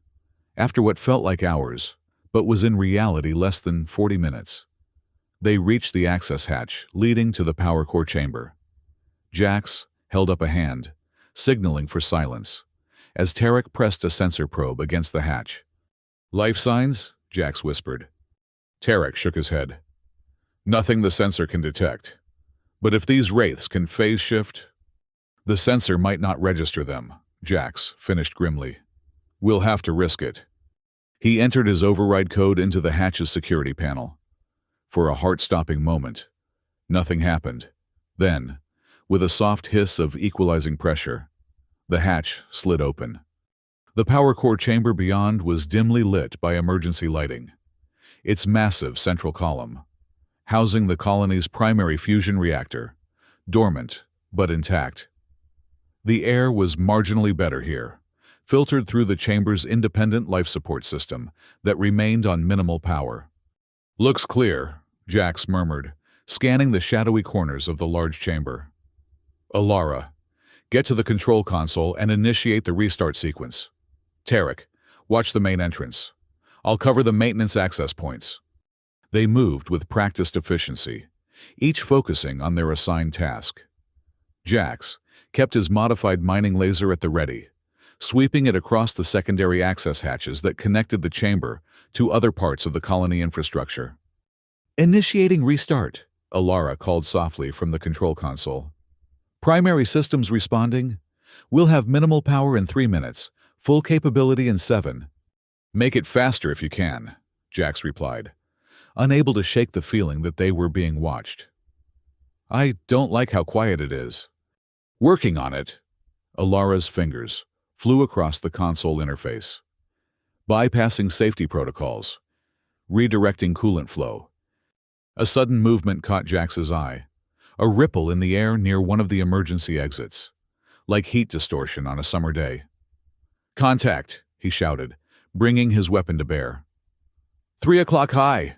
[SPEAKER 1] after what felt like hours, but was in reality less than 40 minutes, they reached the access hatch leading to the power core chamber. Jax held up a hand, signaling for silence, as Tarek pressed a sensor probe against the hatch. "Life signs?" Jax whispered. Tarek shook his head. "Nothing the sensor can detect. But if these wraiths can phase shift, the sensor might not register them," Jax finished grimly. "We'll have to risk it." He entered his override code into the hatch's security panel. For a heart-stopping moment, nothing happened. Then, with a soft hiss of equalizing pressure, the hatch slid open. The power core chamber beyond was dimly lit by emergency lighting. Its massive central column, housing the colony's primary fusion reactor, dormant but intact. The air was marginally better here, filtered through the chamber's independent life support system that remained on minimal power. "Looks clear," Jax murmured, scanning the shadowy corners of the large chamber. "Alara, get to the control console and initiate the restart sequence. Tarek, watch the main entrance. I'll cover the maintenance access points." They moved with practiced efficiency, each focusing on their assigned task. Jax kept his modified mining laser at the ready, sweeping it across the secondary access hatches that connected the chamber to other parts of the colony infrastructure. "Initiating restart," Alara called softly from the control console. "Primary systems responding. We'll have minimal power in 3 minutes, full capability in 7. "Make it faster if you can," Jax replied, unable to shake the feeling that they were being watched. "I don't like how quiet it is." "Working on it." Alara's fingers flew across the console interface. "Bypassing safety protocols. Redirecting coolant flow." A sudden movement caught Jax's eye, a ripple in the air near one of the emergency exits, like heat distortion on a summer day. "Contact," he shouted, bringing his weapon to bear. 3 o'clock high."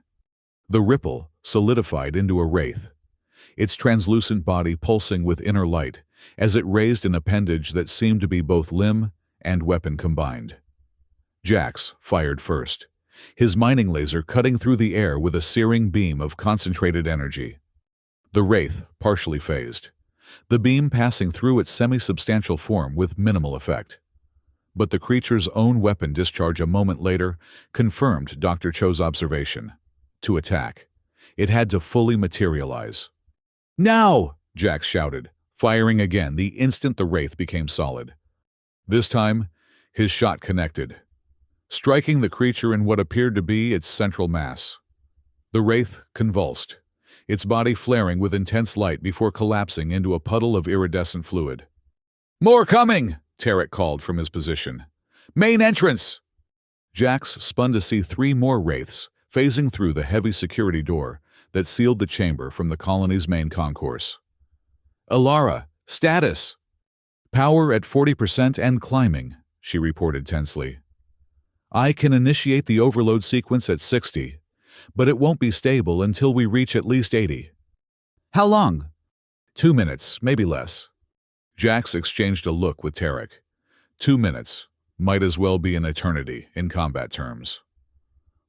[SPEAKER 1] The ripple solidified into a wraith, its translucent body pulsing with inner light as it raised an appendage that seemed to be both limb and weapon combined. Jax fired first, his mining laser cutting through the air with a searing beam of concentrated energy. The wraith partially phased, the beam passing through its semi-substantial form with minimal effect. But the creature's own weapon discharge a moment later confirmed Dr. Cho's observation. To attack, it had to fully materialize. "Now!" Jax shouted, firing again the instant the wraith became solid. This time, his shot connected, striking the creature in what appeared to be its central mass. The wraith convulsed, its body flaring with intense light before collapsing into a puddle of iridescent fluid. "More coming!" Tarek called from his position. "Main entrance!" Jax spun to see 3 more wraiths phasing through the heavy security door that sealed the chamber from the colony's main concourse. "Alara, status!" "Power at 40% and climbing," she reported tensely. "I can initiate the overload sequence at 60, but it won't be stable until we reach at least 80. "How long?" 2 minutes, maybe less. Jax exchanged a look with Tarek. 2 minutes might as well be an eternity in combat terms.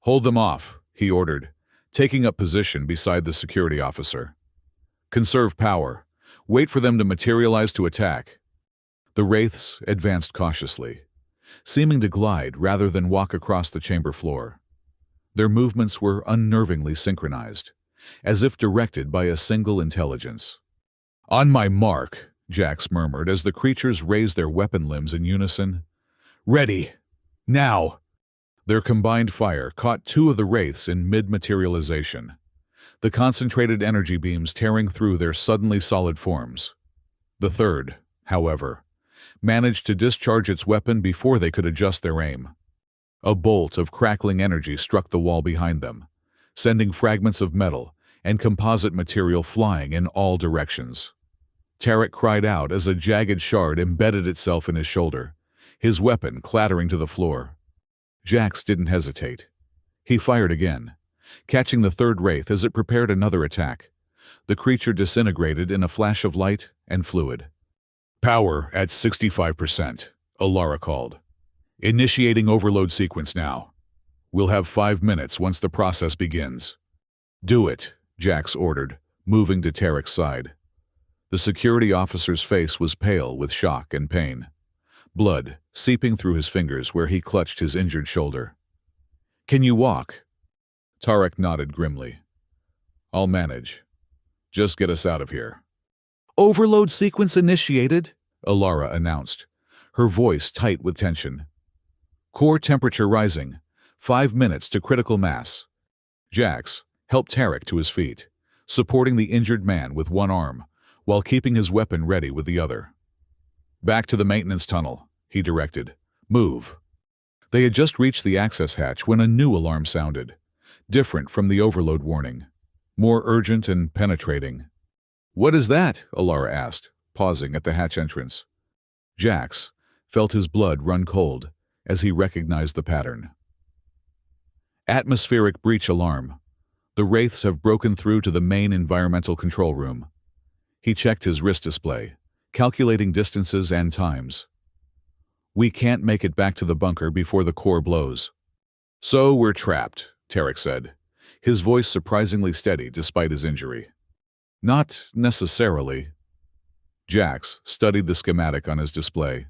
[SPEAKER 1] Hold them off, he ordered, taking up position beside the security officer. Conserve power. Wait for them to materialize to attack. The wraiths advanced cautiously, seeming to glide rather than walk across the chamber floor. Their movements were unnervingly synchronized, as if directed by a single intelligence. On my mark, Jax murmured as the creatures raised their weapon limbs in unison. Ready! Now! Their combined fire caught two of the wraiths in mid-materialization, the concentrated energy beams tearing through their suddenly solid forms. The third, however, managed to discharge its weapon before they could adjust their aim. A bolt of crackling energy struck the wall behind them, sending fragments of metal and composite material flying in all directions. Tarek cried out as a jagged shard embedded itself in his shoulder, his weapon clattering to the floor. Jax didn't hesitate. He fired again, catching the third wraith as it prepared another attack. The creature disintegrated in a flash of light and fluid. Power at 65%, Alara called. Initiating overload sequence now. We'll have 5 minutes once the process begins. Do it, Jax ordered, moving to Tarek's side. The security officer's face was pale with shock and pain, blood seeping through his fingers where he clutched his injured shoulder. Can you walk? Tarek nodded grimly. I'll manage. Just get us out of here. Overload sequence initiated, Alara announced, her voice tight with tension. Core temperature rising. 5 minutes to critical mass. Jax helped Tarek to his feet, supporting the injured man with one arm, while keeping his weapon ready with the other. Back to the maintenance tunnel, he directed. Move. They had just reached the access hatch when a new alarm sounded, different from the overload warning, more urgent and penetrating. What is that? Alara asked, pausing at the hatch entrance. Jax felt his blood run cold as he recognized the pattern. Atmospheric breach alarm. The wraiths have broken through to the main environmental control room. He checked his wrist display, calculating distances and times. We can't make it back to the bunker before the core blows. So we're trapped, Tarek said, his voice surprisingly steady despite his injury. Not necessarily. Jax studied the schematic on his display.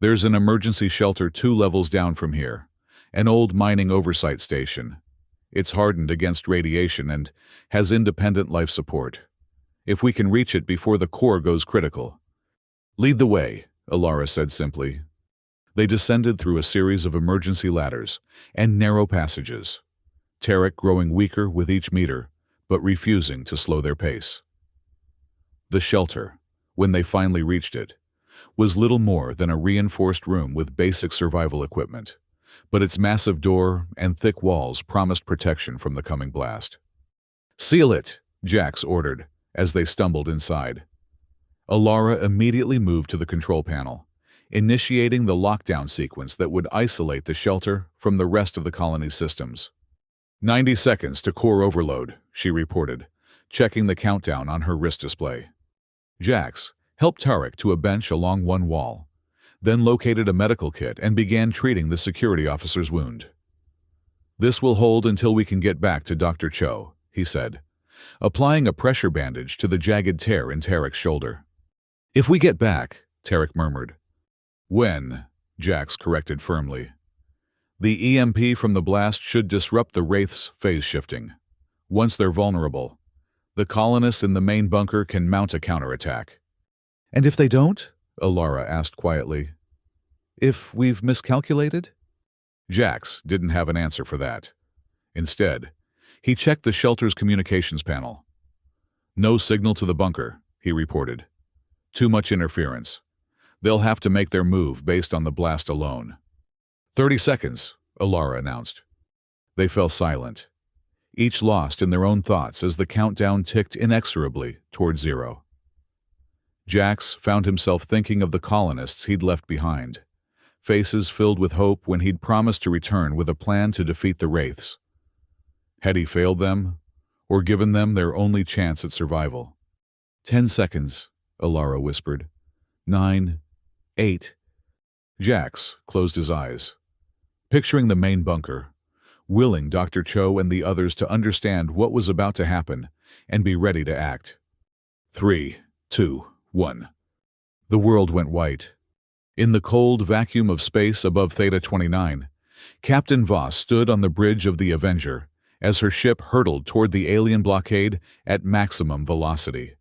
[SPEAKER 1] There's an emergency shelter 2 levels down from here, an old mining oversight station. It's hardened against radiation and has independent life support. If we can reach it before the core goes critical. Lead the way, Alara said simply. They descended through a series of emergency ladders and narrow passages, Tarek growing weaker with each meter, but refusing to slow their pace. The shelter, when they finally reached it, was little more than a reinforced room with basic survival equipment, but its massive door and thick walls promised protection from the coming blast. Seal it, Jax ordered, as they stumbled inside. Alara immediately moved to the control panel, initiating the lockdown sequence that would isolate the shelter from the rest of the colony's systems. 90 seconds to core overload, she reported, checking the countdown on her wrist display. Jax helped Tarek to a bench along one wall, then located a medical kit and began treating the security officer's wound. This will hold until we can get back to Dr. Cho, he said, applying a pressure bandage to the jagged tear in Tarek's shoulder. If we get back, Tarek murmured. When, Jax corrected firmly. The EMP from the blast should disrupt the wraith's phase shifting. Once they're vulnerable, the colonists in the main bunker can mount a counterattack. And if they don't? Alara asked quietly. If we've miscalculated? Jax didn't have an answer for that. Instead, he checked the shelter's communications panel. No signal to the bunker, he reported. Too much interference. They'll have to make their move based on the blast alone. 30 seconds, Alara announced. They fell silent, each lost in their own thoughts as the countdown ticked inexorably toward 0. Jax found himself thinking of the colonists he'd left behind, faces filled with hope when he'd promised to return with a plan to defeat the wraiths. Had he failed them, or given them their only chance at survival? 10 seconds, Alara whispered. 9, 8. Jax closed his eyes, picturing the main bunker, willing Dr. Cho and the others to understand what was about to happen and be ready to act. 3, 2, 1. The world went white. In the cold vacuum of space above Theta 29, Captain Voss stood on the bridge of the Avenger as her ship hurtled toward the alien blockade at maximum velocity.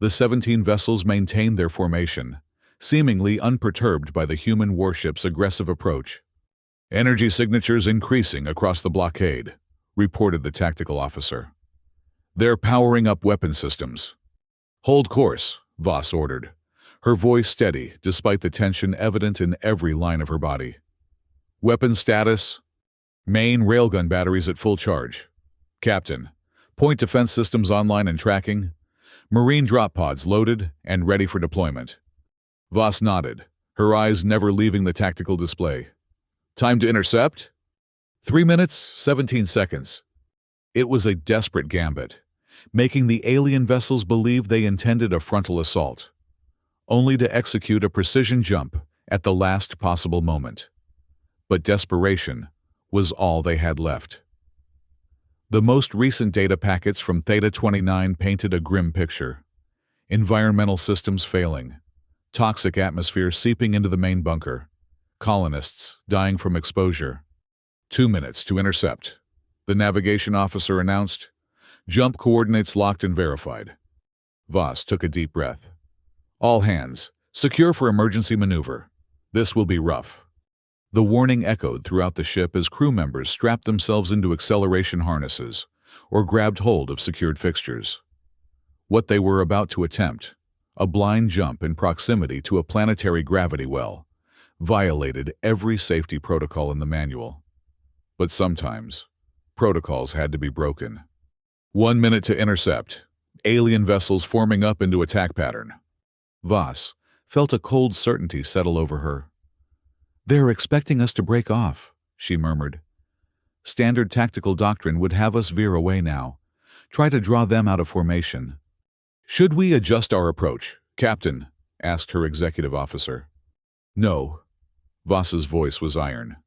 [SPEAKER 1] The 17 vessels maintained their formation, seemingly unperturbed by the human warship's aggressive approach. "Energy signatures increasing across the blockade," reported the tactical officer. "They're powering up weapon systems." "Hold course," Voss ordered, her voice steady despite the tension evident in every line of her body. "Weapon status: main railgun batteries at full charge. Captain, point defense systems online and tracking. Marine drop pods loaded and ready for deployment." Voss nodded, her eyes never leaving the tactical display. "Time to intercept?" 3 minutes, 17 seconds. It was a desperate gambit, making the alien vessels believe they intended a frontal assault, only to execute a precision jump at the last possible moment. But desperation was all they had left. The most recent data packets from Theta 29 painted a grim picture. Environmental systems failing, toxic atmosphere seeping into the main bunker, colonists dying from exposure. 2 minutes to intercept, the navigation officer announced. Jump coordinates locked and verified. Voss took a deep breath. "All hands, secure for emergency maneuver. This will be rough." The warning echoed throughout the ship as crew members strapped themselves into acceleration harnesses or grabbed hold of secured fixtures. What they were about to attempt, a blind jump in proximity to a planetary gravity well, violated every safety protocol in the manual. But sometimes, protocols had to be broken. 1 minute to intercept, alien vessels forming up into attack pattern. Voss felt a cold certainty settle over her. "They're expecting us to break off," she murmured. "Standard tactical doctrine would have us veer away now. Try to draw them out of formation." "Should we adjust our approach, Captain?" asked her executive officer. "No." Voss's voice was iron.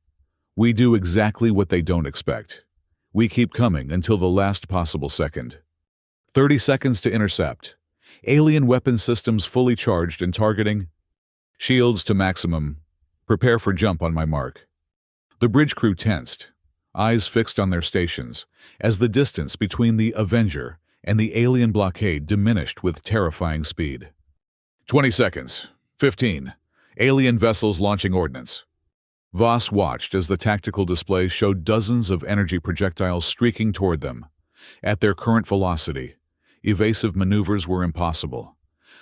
[SPEAKER 1] "We do exactly what they don't expect. We keep coming until the last possible second. 30 seconds to intercept. Alien weapon systems fully charged and targeting. Shields to maximum. Prepare for jump on my mark." The bridge crew tensed, eyes fixed on their stations, as the distance between the Avenger and the alien blockade diminished with terrifying speed. 20 seconds. 15. Alien vessels launching ordnance. Voss watched as the tactical display showed dozens of energy projectiles streaking toward them. At their current velocity, evasive maneuvers were impossible.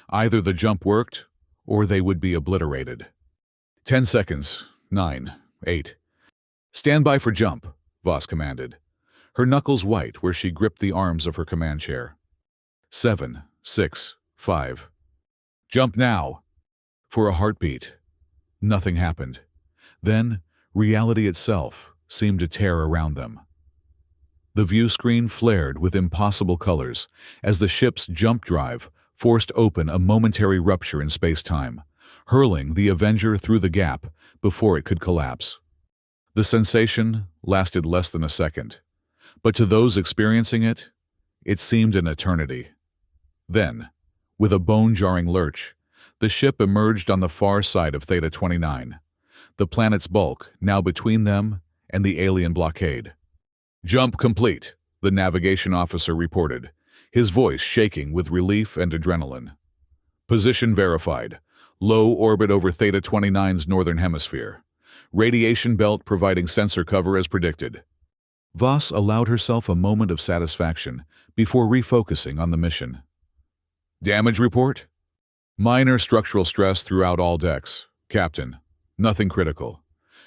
[SPEAKER 1] Either the jump worked, or they would be obliterated. 10 seconds. 9, 8. "Stand by for jump," Voss commanded, her knuckles white where she gripped the arms of her command chair. 7, 6, 5. "Jump now!" For a heartbeat, nothing happened. Then, reality itself seemed to tear around them. The view screen flared with impossible colors as the ship's jump drive forced open a momentary rupture in space-time, hurling the Avenger through the gap before it could collapse. The sensation lasted less than a second, but to those experiencing it, it seemed an eternity. Then, with a bone-jarring lurch, the ship emerged on the far side of Theta 29, the planet's bulk now between them and the alien blockade. "Jump complete," the navigation officer reported, his voice shaking with relief and adrenaline. "Position verified. Low orbit over Theta 29's northern hemisphere. Radiation belt providing sensor cover as predicted." Voss allowed herself a moment of satisfaction before refocusing on the mission. "Damage report?" "Minor structural stress throughout all decks, Captain. Nothing critical.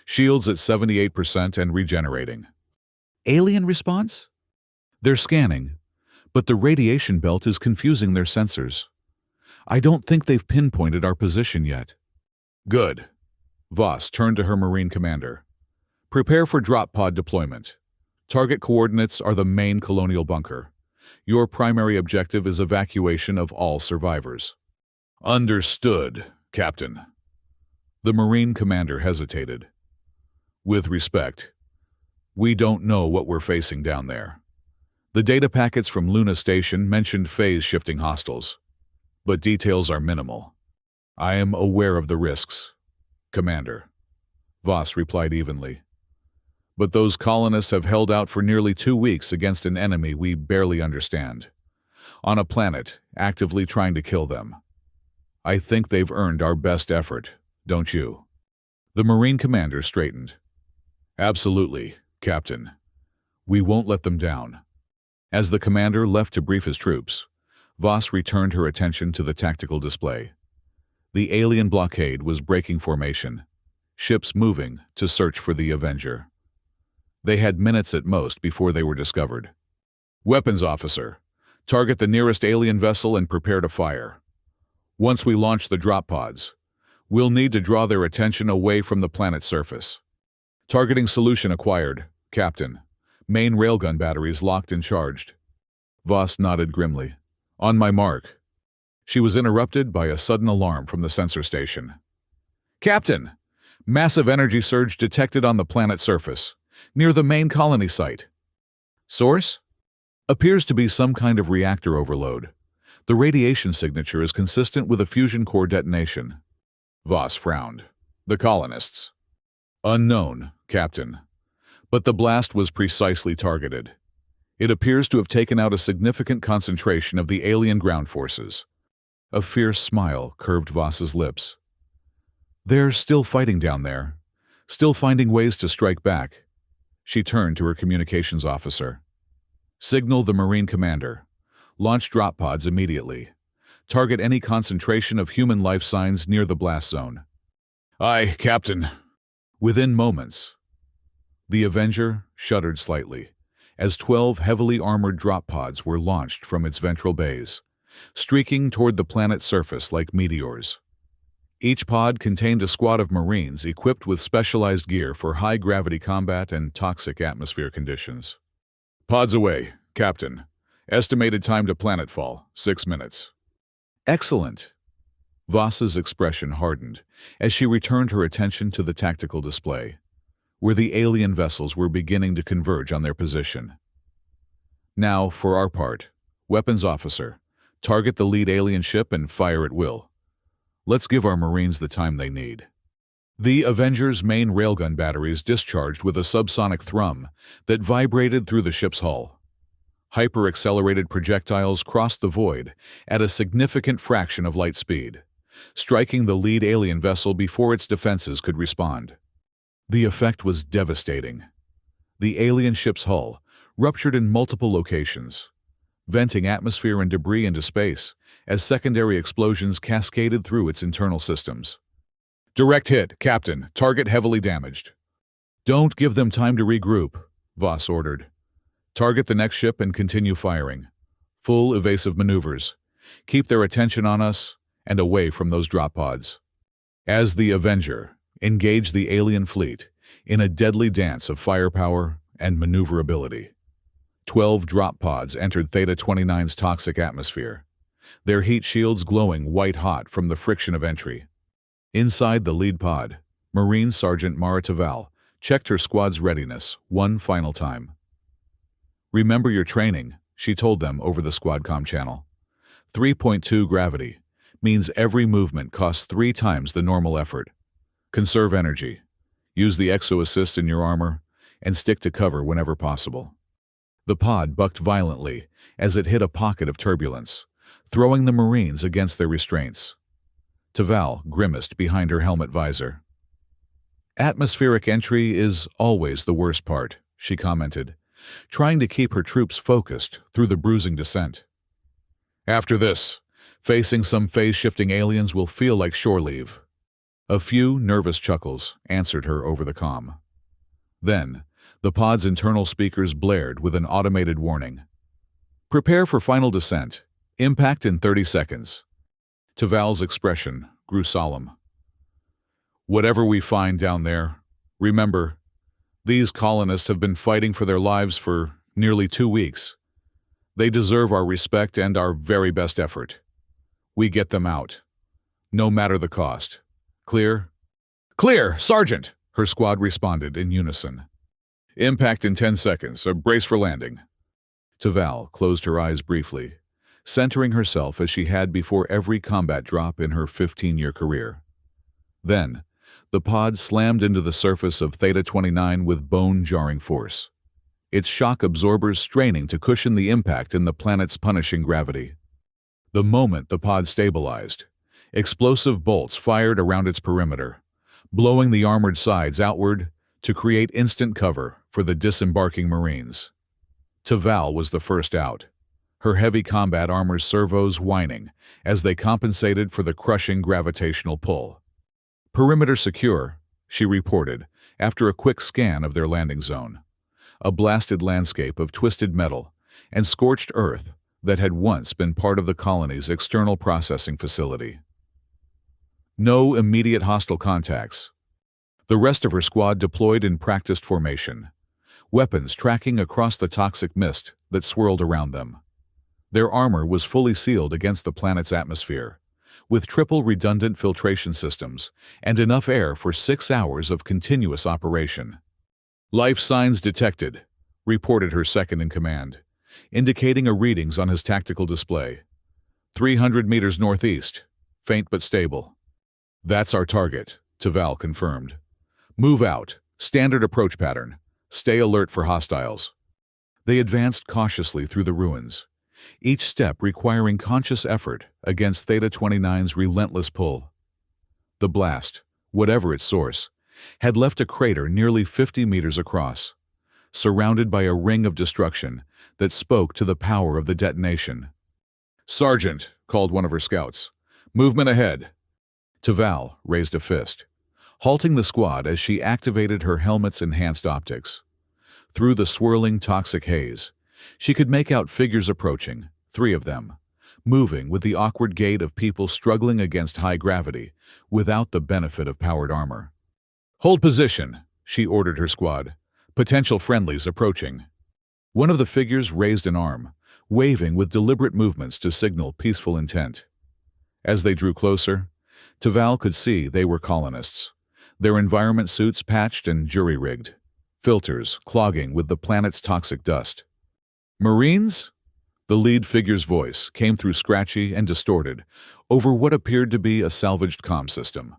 [SPEAKER 1] Shields at 78% and regenerating." "Alien response?" "They're scanning, but the radiation belt is confusing their sensors. I don't think they've pinpointed our position yet." "Good." Voss turned to her Marine commander. "Prepare for drop pod deployment. Target coordinates are the main colonial bunker. Your primary objective is evacuation of all survivors." "Understood, Captain." The Marine commander hesitated. "With respect, we don't know what we're facing down there. The data packets from Luna Station mentioned phase-shifting hostiles, but details are minimal. I am aware of the risks, Commander," Voss replied evenly. "But those colonists have held out for nearly 2 weeks against an enemy we barely understand, on a planet actively trying to kill them. I think they've earned our best effort, don't you?" The Marine commander straightened. "Absolutely, Captain. We won't let them down." As the commander left to brief his troops, Voss returned her attention to the tactical display. The alien blockade was breaking formation, ships moving to search for the Avenger. They had minutes at most before they were discovered. "Weapons officer, target the nearest alien vessel and prepare to fire. Once we launch the drop pods, we'll need to draw their attention away from the planet's surface." "Targeting solution acquired, Captain. Main railgun batteries locked and charged." Voss nodded grimly. "On my mark." She was interrupted by a sudden alarm from the sensor station. "Captain! Massive energy surge detected on the planet's surface, near the main colony site." "Source?" "Appears to be some kind of reactor overload. The radiation signature is consistent with a fusion core detonation." Voss frowned. "The colonists?" "Unknown, Captain. But the blast was precisely targeted. It appears to have taken out a significant concentration of the alien ground forces." A fierce smile curved Voss's lips. "They're still fighting down there, still finding ways to strike back." She turned to her communications officer. "Signal the Marine commander. Launch drop pods immediately. Target any concentration of human life signs near the blast zone." "Aye, Captain." Within moments, the Avenger shuddered slightly as 12 heavily armored drop pods were launched from its ventral bays, streaking toward the planet's surface like meteors. Each pod contained a squad of Marines equipped with specialized gear for high-gravity combat and toxic atmosphere conditions. "Pods away, Captain. Estimated time to planetfall, 6 minutes." "Excellent." Voss's expression hardened as she returned her attention to the tactical display, where the alien vessels were beginning to converge on their position. "Now, for our part, weapons officer, target the lead alien ship and fire at will. Let's give our Marines the time they need." The Avenger's main railgun batteries discharged with a subsonic thrum that vibrated through the ship's hull. Hyper-accelerated projectiles crossed the void at a significant fraction of light speed, striking the lead alien vessel before its defenses could respond. The effect was devastating. The alien ship's hull ruptured in multiple locations, venting atmosphere and debris into space as secondary explosions cascaded through its internal systems. "Direct hit, Captain. Target heavily damaged." "Don't give them time to regroup," Voss ordered. "Target the next ship and continue firing. Full evasive maneuvers. Keep their attention on us and away from those drop pods." As the Avenger engaged the alien fleet in a deadly dance of firepower and maneuverability, 12 drop pods entered Theta 29's toxic atmosphere, their heat shields glowing white-hot from the friction of entry. Inside the lead pod, Marine Sergeant Mara Taval checked her squad's readiness one final time. "Remember your training," she told them over the squadcom channel. 3.2 gravity means every movement costs 3 times the normal effort. Conserve energy, use the exo-assist in your armor, and stick to cover whenever possible. The pod bucked violently as it hit a pocket of turbulence, throwing the Marines against their restraints. Taval grimaced behind her helmet visor. "Atmospheric entry is always the worst part," she commented, trying to keep her troops focused through the bruising descent. "After this, facing some phase-shifting aliens will feel like shore leave." A few nervous chuckles answered her over the comm. Then, the pod's internal speakers blared with an automated warning. "Prepare for final descent. Impact in 30 seconds." Taval's expression grew solemn. "Whatever we find down there, remember, these colonists have been fighting for their lives for nearly 2 weeks. They deserve our respect and our very best effort. We get them out, no matter the cost. Clear? Clear, Sergeant! Her squad responded in unison. Impact in 10 seconds. A brace for landing. Taval closed her eyes briefly, centering herself as she had before every combat drop in her 15-year career. Then, the pod slammed into the surface of Theta 29 with bone-jarring force, its shock absorbers straining to cushion the impact in the planet's punishing gravity. The moment the pod stabilized, explosive bolts fired around its perimeter, blowing the armored sides outward to create instant cover for the disembarking Marines. Taval was the first out, her heavy combat armor's servos whining as they compensated for the crushing gravitational pull. Perimeter secure, she reported after a quick scan of their landing zone. A blasted landscape of twisted metal and scorched earth that had once been part of the colony's external processing facility. No immediate hostile contacts. The rest of her squad deployed in practiced formation, weapons tracking across the toxic mist that swirled around them. Their armor was fully sealed against the planet's atmosphere, with triple redundant filtration systems and enough air for 6 hours of continuous operation. Life signs detected, reported her second-in-command, indicating a readings on his tactical display. 300 meters northeast, faint but stable. That's our target, Taval confirmed. Move out, standard approach pattern. Stay alert for hostiles. They advanced cautiously through the ruins, each step requiring conscious effort against Theta 29's relentless pull. The blast, whatever its source, had left a crater nearly 50 meters across, surrounded by a ring of destruction that spoke to the power of the detonation. "Sergeant," called one of her scouts, "movement ahead." Taval raised a fist, halting the squad as she activated her helmet's enhanced optics. Through the swirling toxic haze, she could make out figures approaching, 3 of them, moving with the awkward gait of people struggling against high gravity without the benefit of powered armor. "Hold position," she ordered her squad. "Potential friendlies approaching." One of the figures raised an arm, waving with deliberate movements to signal peaceful intent. As they drew closer, Taval could see they were colonists, their environment suits patched and jury-rigged, filters clogging with the planet's toxic dust. "Marines?" The lead figure's voice came through scratchy and distorted over what appeared to be a salvaged comm system.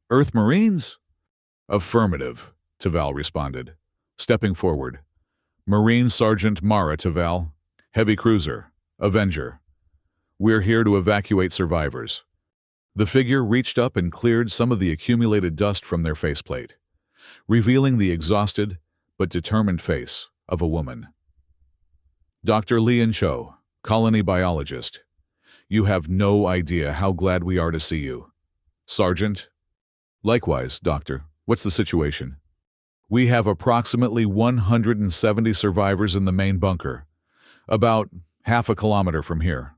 [SPEAKER 1] "Earth Marines?" "Affirmative," Taval responded, stepping forward. "Marine Sergeant Mara Taval, heavy cruiser, Avenger. We're here to evacuate survivors." The figure reached up and cleared some of the accumulated dust from their faceplate, revealing the exhausted but determined face of a woman. "Dr. Lian Cho, colony biologist. You have no idea how glad we are to see you." "Sergeant?" "Likewise, Doctor. What's the situation?" "We have approximately 170 survivors in the main bunker, about half a kilometer from here.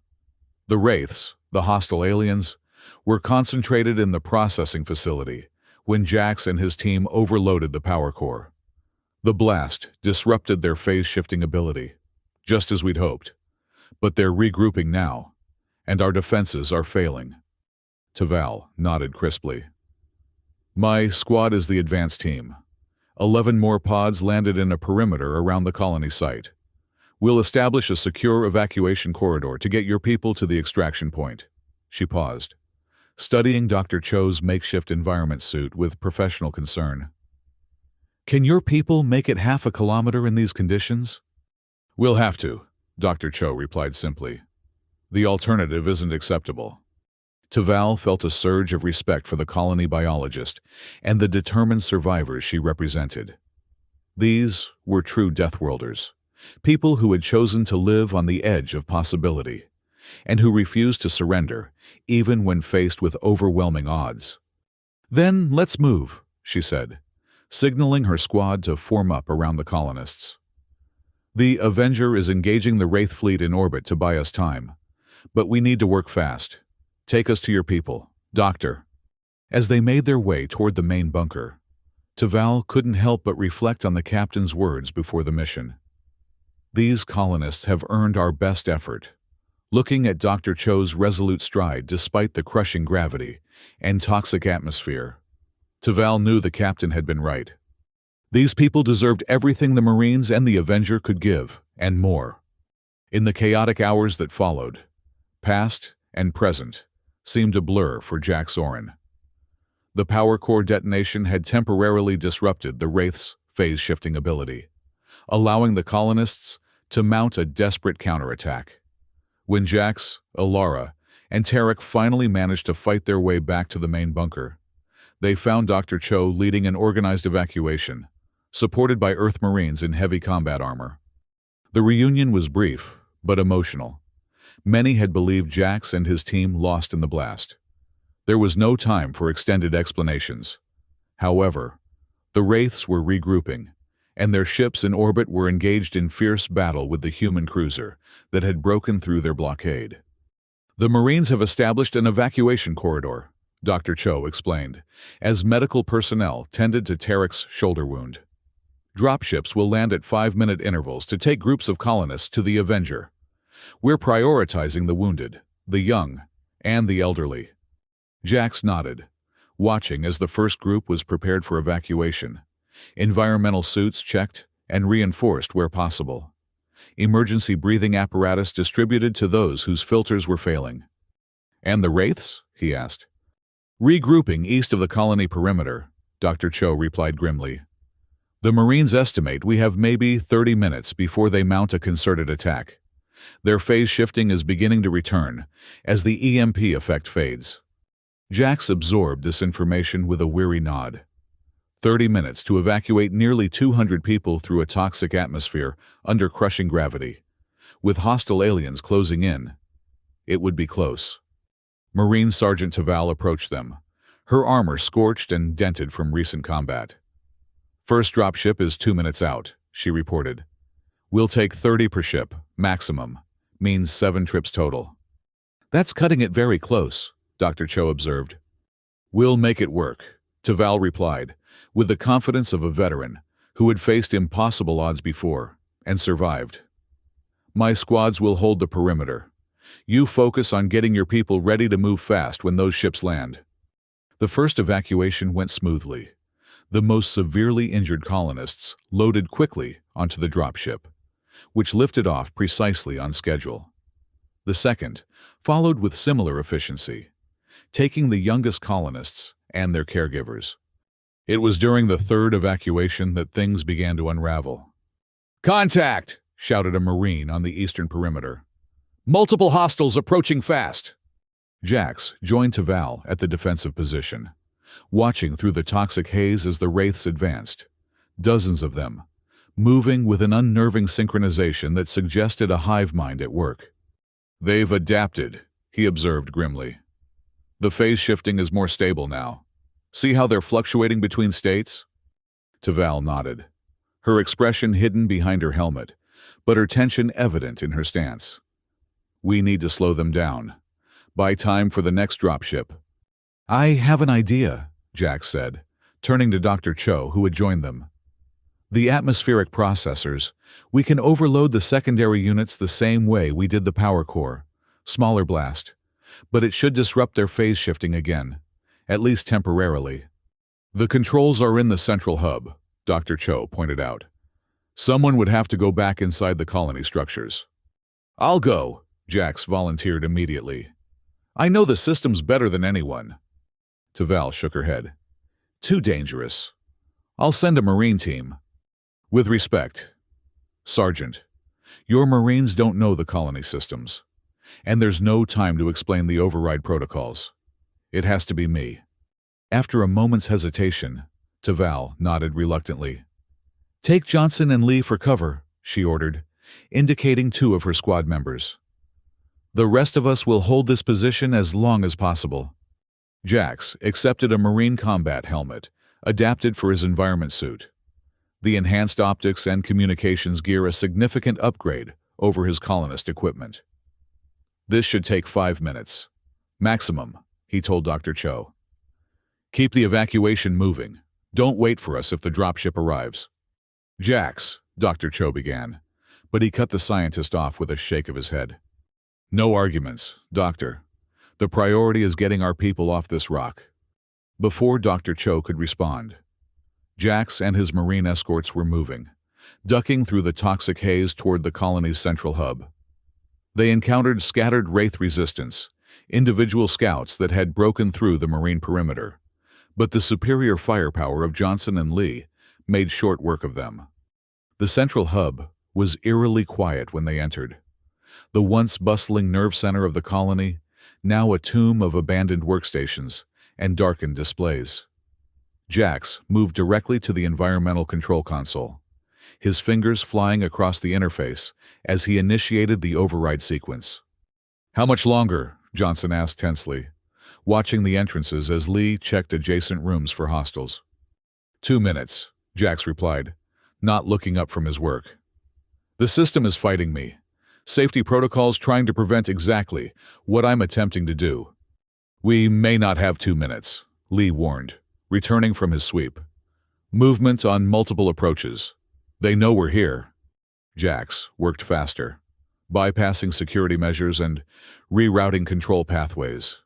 [SPEAKER 1] The Wraiths, the hostile aliens, were concentrated in the processing facility when Jax and his team overloaded the power core. The blast disrupted their phase-shifting ability, just as we'd hoped, but they're regrouping now, and our defenses are failing." Taval nodded crisply. "My squad is the advance team. 11 more pods landed in a perimeter around the colony site. We'll establish a secure evacuation corridor to get your people to the extraction point." She paused, studying Dr. Cho's makeshift environment suit with professional concern. "Can your people make it half a kilometer in these conditions?" "We'll have to," Dr. Cho replied simply. "The alternative isn't acceptable." Taval felt a surge of respect for the colony biologist and the determined survivors she represented. These were true Deathworlders, people who had chosen to live on the edge of possibility, and who refused to surrender, even when faced with overwhelming odds. "Then let's move," she said, signaling her squad to form up around the colonists. "The Avenger is engaging the Wraith fleet in orbit to buy us time, but we need to work fast. Take us to your people, Doctor." As they made their way toward the main bunker, Taval couldn't help but reflect on the captain's words before the mission. These colonists have earned our best effort. Looking at Dr. Cho's resolute stride despite the crushing gravity and toxic atmosphere, Taval knew the captain had been right. These people deserved everything the Marines and the Avenger could give, and more. In the chaotic hours that followed, past and present seemed a blur for Jack Soren. The power core detonation had temporarily disrupted the Wraith's phase-shifting ability, allowing the colonists to mount a desperate counterattack. When Jax, Alara, and Tarek finally managed to fight their way back to the main bunker, they found Dr. Cho leading an organized evacuation, supported by Earth Marines in heavy combat armor. The reunion was brief, but emotional. Many had believed Jax and his team lost in the blast. There was no time for extended explanations. However, the Wraiths were regrouping, and their ships in orbit were engaged in fierce battle with the human cruiser that had broken through their blockade. The Marines have established an evacuation corridor, Dr. Cho explained, as medical personnel tended to Tarek's shoulder wound. Dropships will land at 5-minute intervals to take groups of colonists to the Avenger. We're prioritizing the wounded, the young, and the elderly. Jax nodded, watching as the first group was prepared for evacuation. Environmental suits checked and reinforced where possible. Emergency breathing apparatus distributed to those whose filters were failing. "And the Wraiths?" he asked. "Regrouping east of the colony perimeter," Dr. Cho replied grimly. "The Marines estimate we have maybe 30 minutes before they mount a concerted attack. Their phase shifting is beginning to return as the EMP effect fades." Jax absorbed this information with a weary nod. 30 minutes to evacuate nearly 200 people through a toxic atmosphere under crushing gravity. With hostile aliens closing in, it would be close. Marine Sergeant Taval approached them, her armor scorched and dented from recent combat. "First dropship is 2 minutes out," she reported. "We'll take 30 per ship, maximum. Means 7 trips total." "That's cutting it very close," Dr. Cho observed. "We'll make it work," Taval replied, with the confidence of a veteran who had faced impossible odds before and survived. "My squads will hold the perimeter. You focus on getting your people ready to move fast when those ships land." The first evacuation went smoothly. The most severely injured colonists loaded quickly onto the dropship, which lifted off precisely on schedule. The second followed with similar efficiency, taking the youngest colonists and their caregivers. It was during the third evacuation that things began to unravel. "Contact!" shouted a Marine on the eastern perimeter. "Multiple hostiles approaching fast!" Jax joined Taval at the defensive position, watching through the toxic haze as the Wraiths advanced, dozens of them, moving with an unnerving synchronization that suggested a hive mind at work. "They've adapted," he observed grimly. "The phase shifting is more stable now. See how they're fluctuating between states?" Taval nodded, her expression hidden behind her helmet, but her tension evident in her stance. "We need to slow them down. Buy time for the next dropship." "I have an idea," Jax said, turning to Dr. Cho, who had joined them. "The atmospheric processors, we can overload the secondary units the same way we did the power core. Smaller blast. But it should disrupt their phase shifting again, at least temporarily." "The controls are in the central hub," Dr. Cho pointed out. "Someone would have to go back inside the colony structures." "I'll go," Jax volunteered immediately. "I know the systems better than anyone." Taval shook her head. "Too dangerous. I'll send a Marine team." "With respect, Sergeant, your Marines don't know the colony systems, and there's no time to explain the override protocols. It has to be me." After a moment's hesitation, Taval nodded reluctantly. "Take Johnson and Lee for cover," she ordered, indicating 2 of her squad members. "The rest of us will hold this position as long as possible." Jax accepted a Marine combat helmet, adapted for his environment suit. The enhanced optics and communications gear a significant upgrade over his colonist equipment. "This should take 5 minutes. Maximum," he told Dr. Cho. "Keep the evacuation moving. Don't wait for us if the dropship arrives." "Jax," Dr. Cho began, But he cut the scientist off with a shake of his head. No arguments, Doctor. The priority is getting our people off this rock. Before Dr. Cho could respond, Jax and his marine escorts were moving, ducking through the toxic haze toward the colony's central hub. They encountered scattered Wraith resistance, individual scouts that had broken through the marine perimeter, but the superior firepower of Johnson and Lee made short work of them. The central hub was eerily quiet when they entered. The once bustling nerve center of the colony, now a tomb of abandoned workstations and darkened displays. Jax moved directly to the environmental control console, his fingers flying across the interface as he initiated the override sequence. How much longer? Johnson asked tensely, watching the entrances as Lee checked adjacent rooms for hostiles. 2 minutes, Jax replied, not looking up from his work. The system is fighting me. Safety protocols trying to prevent exactly what I'm attempting to do. We may not have 2 minutes, Lee warned, returning from his sweep. Movement on multiple approaches. They know we're here. Jax worked faster, bypassing security measures and rerouting control pathways.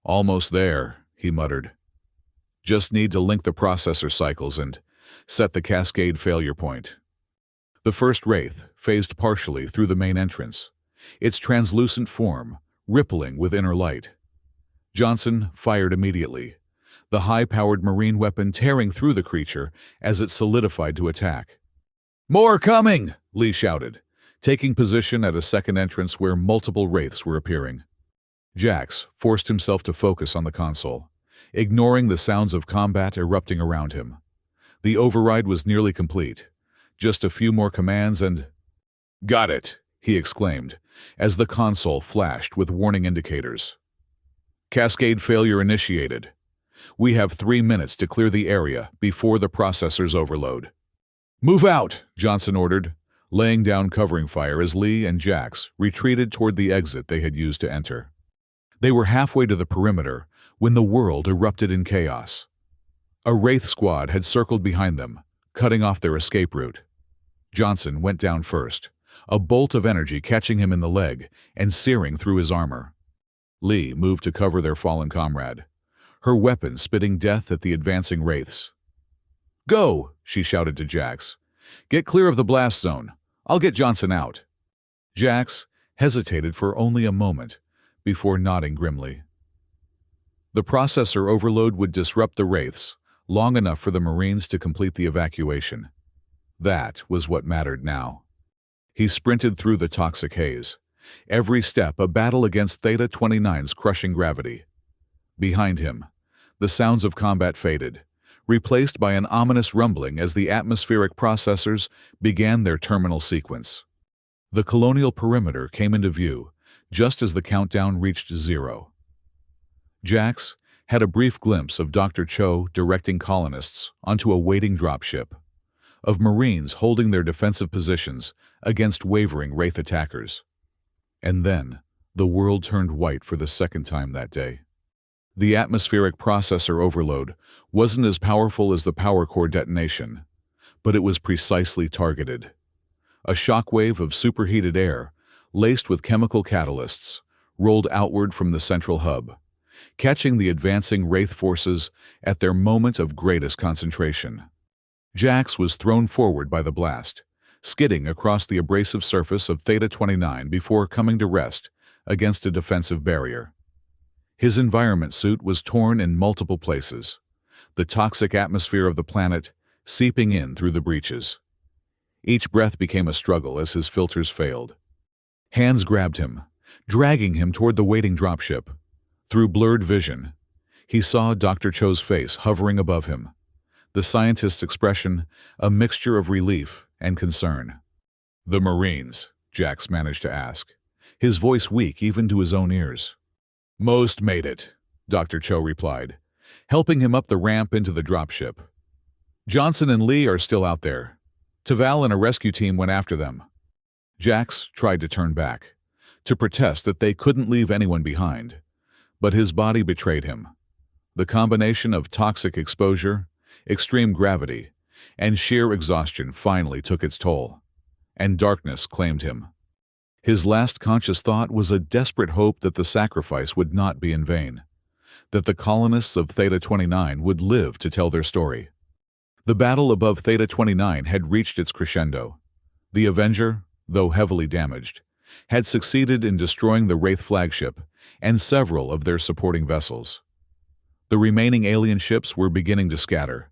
[SPEAKER 1] Almost there, he muttered. Just need to link the processor cycles and set the cascade failure point. The first Wraith phased partially through the main entrance, its translucent form rippling with inner light. Johnson fired immediately, the high-powered marine weapon tearing through the creature as it solidified to attack. More coming! Lee shouted, taking position at a second entrance where multiple Wraiths were appearing. Jax forced himself to focus on the console, ignoring the sounds of combat erupting around him. The override was nearly complete. Just a few more commands and... Got it, he exclaimed, as the console flashed with warning indicators. Cascade failure initiated. We have 3 minutes to clear the area before the processors overload. Move out, Johnson ordered, laying down covering fire as Lee and Jax retreated toward the exit they had used to enter. They were halfway to the perimeter when the world erupted in chaos. A Wraith squad had circled behind them, cutting off their escape route. Johnson went down first, a bolt of energy catching him in the leg and searing through his armor. Lee moved to cover their fallen comrade, her weapon spitting death at the advancing Wraiths. Go, she shouted to Jax. Get clear of the blast zone. I'll get Johnson out. Jax hesitated for only a moment before nodding grimly. The processor overload would disrupt the Wraiths long enough for the Marines to complete the evacuation. That was what mattered now. He sprinted through the toxic haze, every step a battle against Theta 29's crushing gravity. Behind him, the sounds of combat faded, replaced by an ominous rumbling as the atmospheric processors began their terminal sequence. The colonial perimeter came into view just as the countdown reached 0. Jax had a brief glimpse of Dr. Cho directing colonists onto a waiting dropship, of Marines holding their defensive positions against wavering Wraith attackers. And then, the world turned white for the second time that day. The atmospheric processor overload wasn't as powerful as the power core detonation, but it was precisely targeted. A shockwave of superheated air, laced with chemical catalysts, rolled outward from the central hub, catching the advancing Wraith forces at their moment of greatest concentration. Jax was thrown forward by the blast, skidding across the abrasive surface of Theta 29 before coming to rest against a defensive barrier. His environment suit was torn in multiple places, the toxic atmosphere of the planet seeping in through the breaches. Each breath became a struggle as his filters failed. Hands grabbed him, dragging him toward the waiting dropship. Through blurred vision, he saw Dr. Cho's face hovering above him, the scientist's expression a mixture of relief and concern. The Marines, Jax managed to ask, his voice weak even to his own ears. Most made it, Dr. Cho replied, helping him up the ramp into the dropship. Johnson and Lee are still out there. Taval and a rescue team went after them. Jax tried to turn back, to protest that they couldn't leave anyone behind, but his body betrayed him. The combination of toxic exposure, extreme gravity, and sheer exhaustion finally took its toll, and darkness claimed him. His last conscious thought was a desperate hope that the sacrifice would not be in vain, that the colonists of Theta 29 would live to tell their story. The battle above Theta 29 had reached its crescendo. The Avenger, though heavily damaged, had succeeded in destroying the Wraith flagship and several of their supporting vessels. The remaining alien ships were beginning to scatter,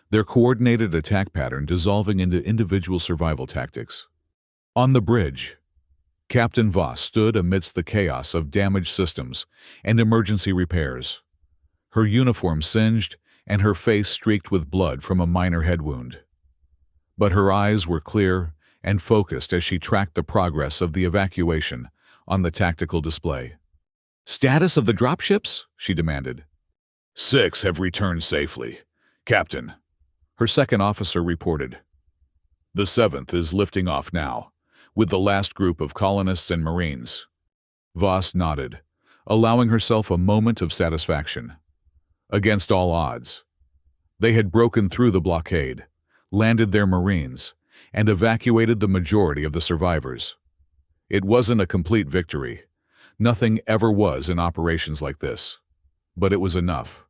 [SPEAKER 1] their coordinated attack pattern dissolving into individual survival tactics. On the bridge, Captain Voss stood amidst the chaos of damaged systems and emergency repairs, her uniform singed and her face streaked with blood from a minor head wound. But her eyes were clear and focused as she tracked the progress of the evacuation on the tactical display. "Status of the dropships?" she demanded. 6 have returned safely, Captain," her second officer reported. "The 7th is lifting off now, with the last group of colonists and Marines." Voss nodded, allowing herself a moment of satisfaction. Against all odds, they had broken through the blockade, landed their Marines, and evacuated the majority of the survivors. It wasn't a complete victory. Nothing ever was in operations like this. But it was enough.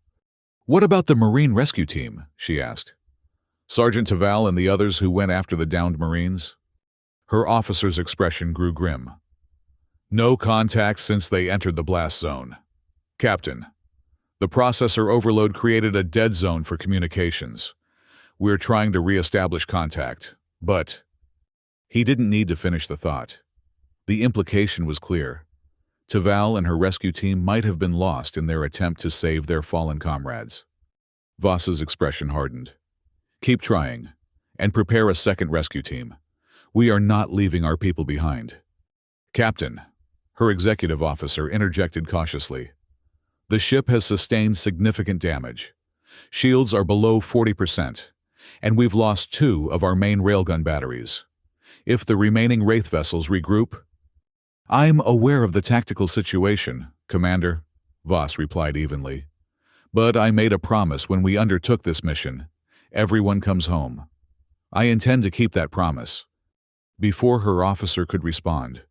[SPEAKER 1] "What about the Marine rescue team?" she asked. "Sergeant Taval and the others who went after the downed Marines?" Her officer's expression grew grim. "No contact since they entered the blast zone. Captain, the processor overload created a dead zone for communications. We're trying to re-establish contact, but—" He didn't need to finish the thought. The implication was clear. Taval and her rescue team might have been lost in their attempt to save their fallen comrades. Voss's expression hardened. "Keep trying, and prepare a second rescue team. We are not leaving our people behind." "Captain," her executive officer interjected cautiously, "the ship has sustained significant damage. Shields are below 40%, and we've lost 2 of our main railgun batteries. If the remaining Wraith vessels regroup—" "I'm aware of the tactical situation, Commander," Voss replied evenly. "But I made a promise when we undertook this mission. Everyone comes home. I intend to keep that promise." Before her officer could respond,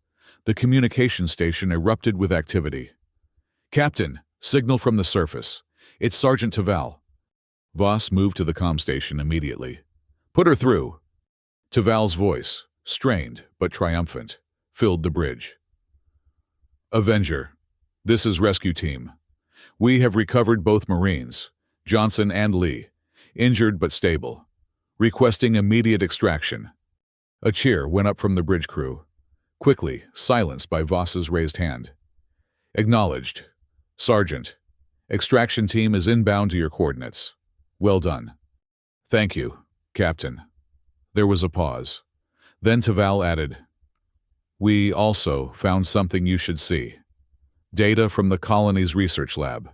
[SPEAKER 1] the communication station erupted with activity. "Captain, signal from the surface. It's Sergeant Taval." Voss moved to the comm station immediately. "Put her through." Taval's voice, strained but triumphant, filled the bridge. "Avenger, this is rescue team. We have recovered both Marines, Johnson and Lee, injured but stable. Requesting immediate extraction." A cheer went up from the bridge crew, quickly silenced by Voss's raised hand. "Acknowledged. Sergeant, extraction team is inbound to your coordinates. Well done." "Thank you, Captain." There was a pause. Then Taval added, "We also found something you should see. Data from the colony's research lab,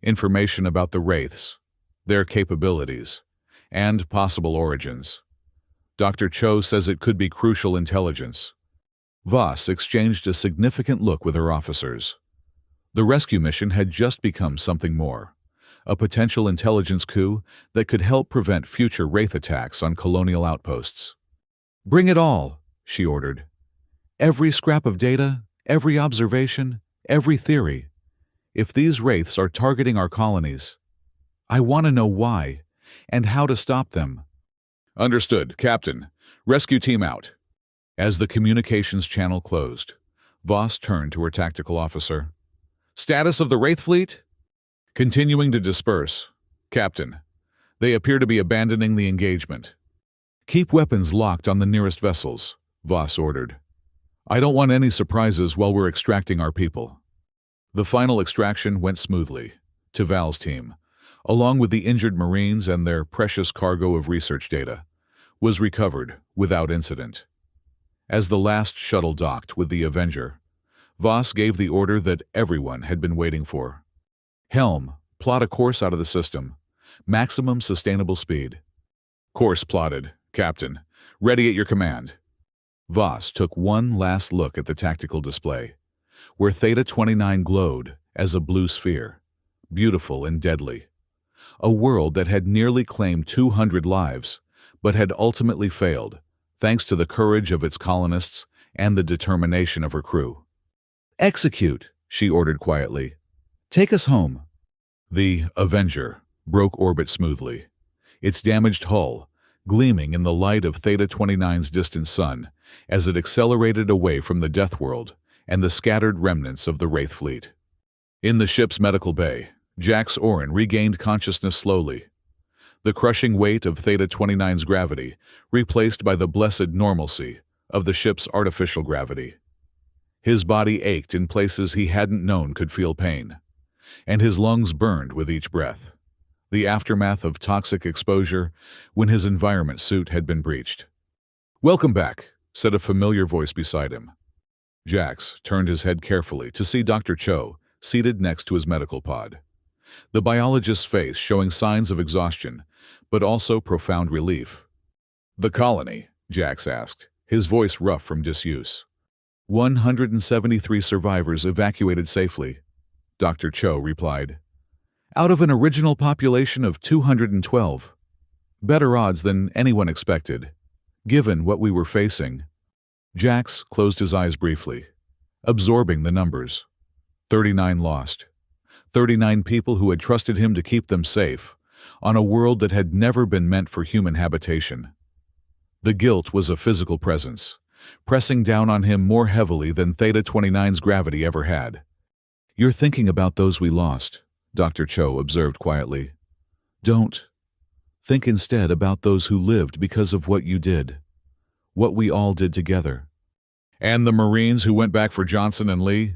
[SPEAKER 1] information about the Wraiths, their capabilities, and possible origins. Dr. Cho says it could be crucial intelligence." Voss exchanged a significant look with her officers. The rescue mission had just become something more, a potential intelligence coup that could help prevent future Wraith attacks on colonial outposts. "Bring it all," she ordered. "Every scrap of data, every observation, every theory. If these Wraiths are targeting our colonies, I want to know why and how to stop them." "Understood, Captain. Rescue team out." As the communications channel closed, Voss turned to her tactical officer. "Status of the Wraith fleet?" "Continuing to disperse, Captain. They appear to be abandoning the engagement." "Keep weapons locked on the nearest vessels," Voss ordered. "I don't want any surprises while we're extracting our people." The final extraction went smoothly. Taval's team, along with the injured Marines and their precious cargo of research data, was recovered without incident. As the last shuttle docked with the Avenger, Voss gave the order that everyone had been waiting for. "Helm, plot a course out of the system. Maximum sustainable speed." "Course plotted, Captain. Ready at your command." Voss took one last look at the tactical display, where Theta 29 glowed as a blue sphere, beautiful and deadly. A world that had nearly claimed 200 lives, but had ultimately failed, thanks to the courage of its colonists and the determination of her crew. "Execute," she ordered quietly. "Take us home." The Avenger broke orbit smoothly, its damaged hull gleaming in the light of Theta 29's distant sun as it accelerated away from the Deathworld and the scattered remnants of the Wraith fleet. In the ship's medical bay, Jax Orin regained consciousness slowly, the crushing weight of Theta 29's gravity replaced by the blessed normalcy of the ship's artificial gravity. His body ached in places he hadn't known could feel pain, and his lungs burned with each breath, the aftermath of toxic exposure when his environment suit had been breached. "Welcome back," said a familiar voice beside him. Jax turned his head carefully to see Dr. Cho seated next to his medical pod, the biologist's face showing signs of exhaustion, but also profound relief. "The colony?" Jax asked, his voice rough from disuse. 173 survivors evacuated safely," Dr. Cho replied. "Out of an original population of 212. Better odds than anyone expected, given what we were facing." Jax closed his eyes briefly, absorbing the numbers. 39 lost. 39 people who had trusted him to keep them safe, on a world that had never been meant for human habitation. The guilt was a physical presence, pressing down on him more heavily than Theta 29's gravity ever had. "You're thinking about those we lost," Dr. Cho observed quietly. "Don't. Think instead about those who lived because of what you did, what we all did together." "And the Marines who went back for Johnson and Lee?"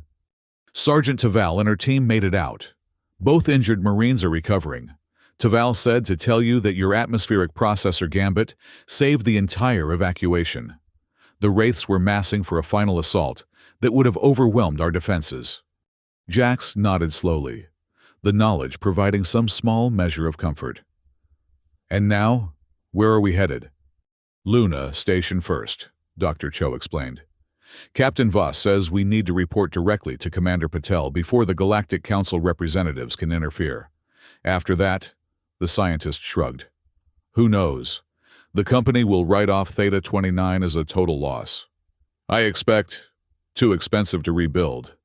[SPEAKER 1] "Sergeant Taval and her team made it out. Both injured Marines are recovering. Taval said to tell you that your atmospheric processor gambit saved the entire evacuation. The Wraiths were massing for a final assault that would have overwhelmed our defenses." Jax nodded slowly, the knowledge providing some small measure of comfort. "And now, where are we headed?" "Luna Station first," Dr. Cho explained. "Captain Voss says we need to report directly to Commander Patel before the Galactic Council representatives can interfere. After that," the scientist shrugged. "Who knows? The company will write off Theta 29 as a total loss. I expect too expensive to rebuild,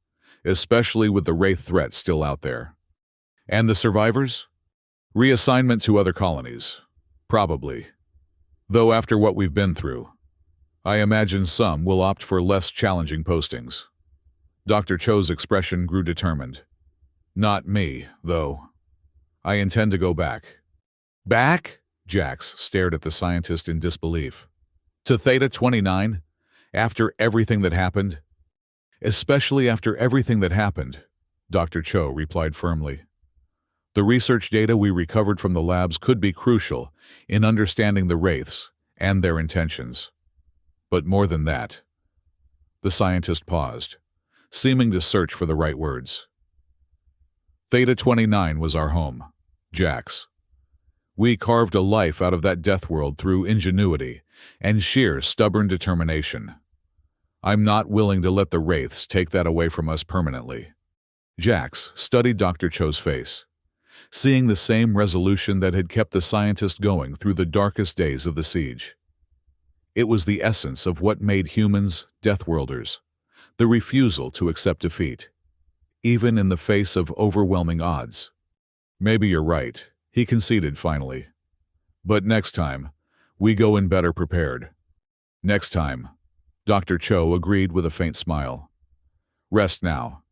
[SPEAKER 1] especially with the Wraith threat still out there." "And the survivors?" "Reassignment to other colonies. Probably. Though after what we've been through, I imagine some will opt for less challenging postings." Dr. Cho's expression grew determined. "Not me, though. I intend to go back." "Back?" Jax stared at the scientist in disbelief. "To Theta 29? After everything that happened?" "Especially after everything that happened," Dr. Cho replied firmly. "The research data we recovered from the labs could be crucial in understanding the Wraiths and their intentions. But more than that." The scientist paused, seeming to search for the right words. "Theta 29 was our home, Jax. We carved a life out of that death world through ingenuity and sheer stubborn determination. I'm not willing to let the Wraiths take that away from us permanently." Jax studied Dr. Cho's face, seeing the same resolution that had kept the scientist going through the darkest days of the siege. It was the essence of what made humans Deathworlders, the refusal to accept defeat, even in the face of overwhelming odds. "Maybe you're right," he conceded finally. "But next time, we go in better prepared." "Next time," Dr. Cho agreed with a faint smile. "Rest now.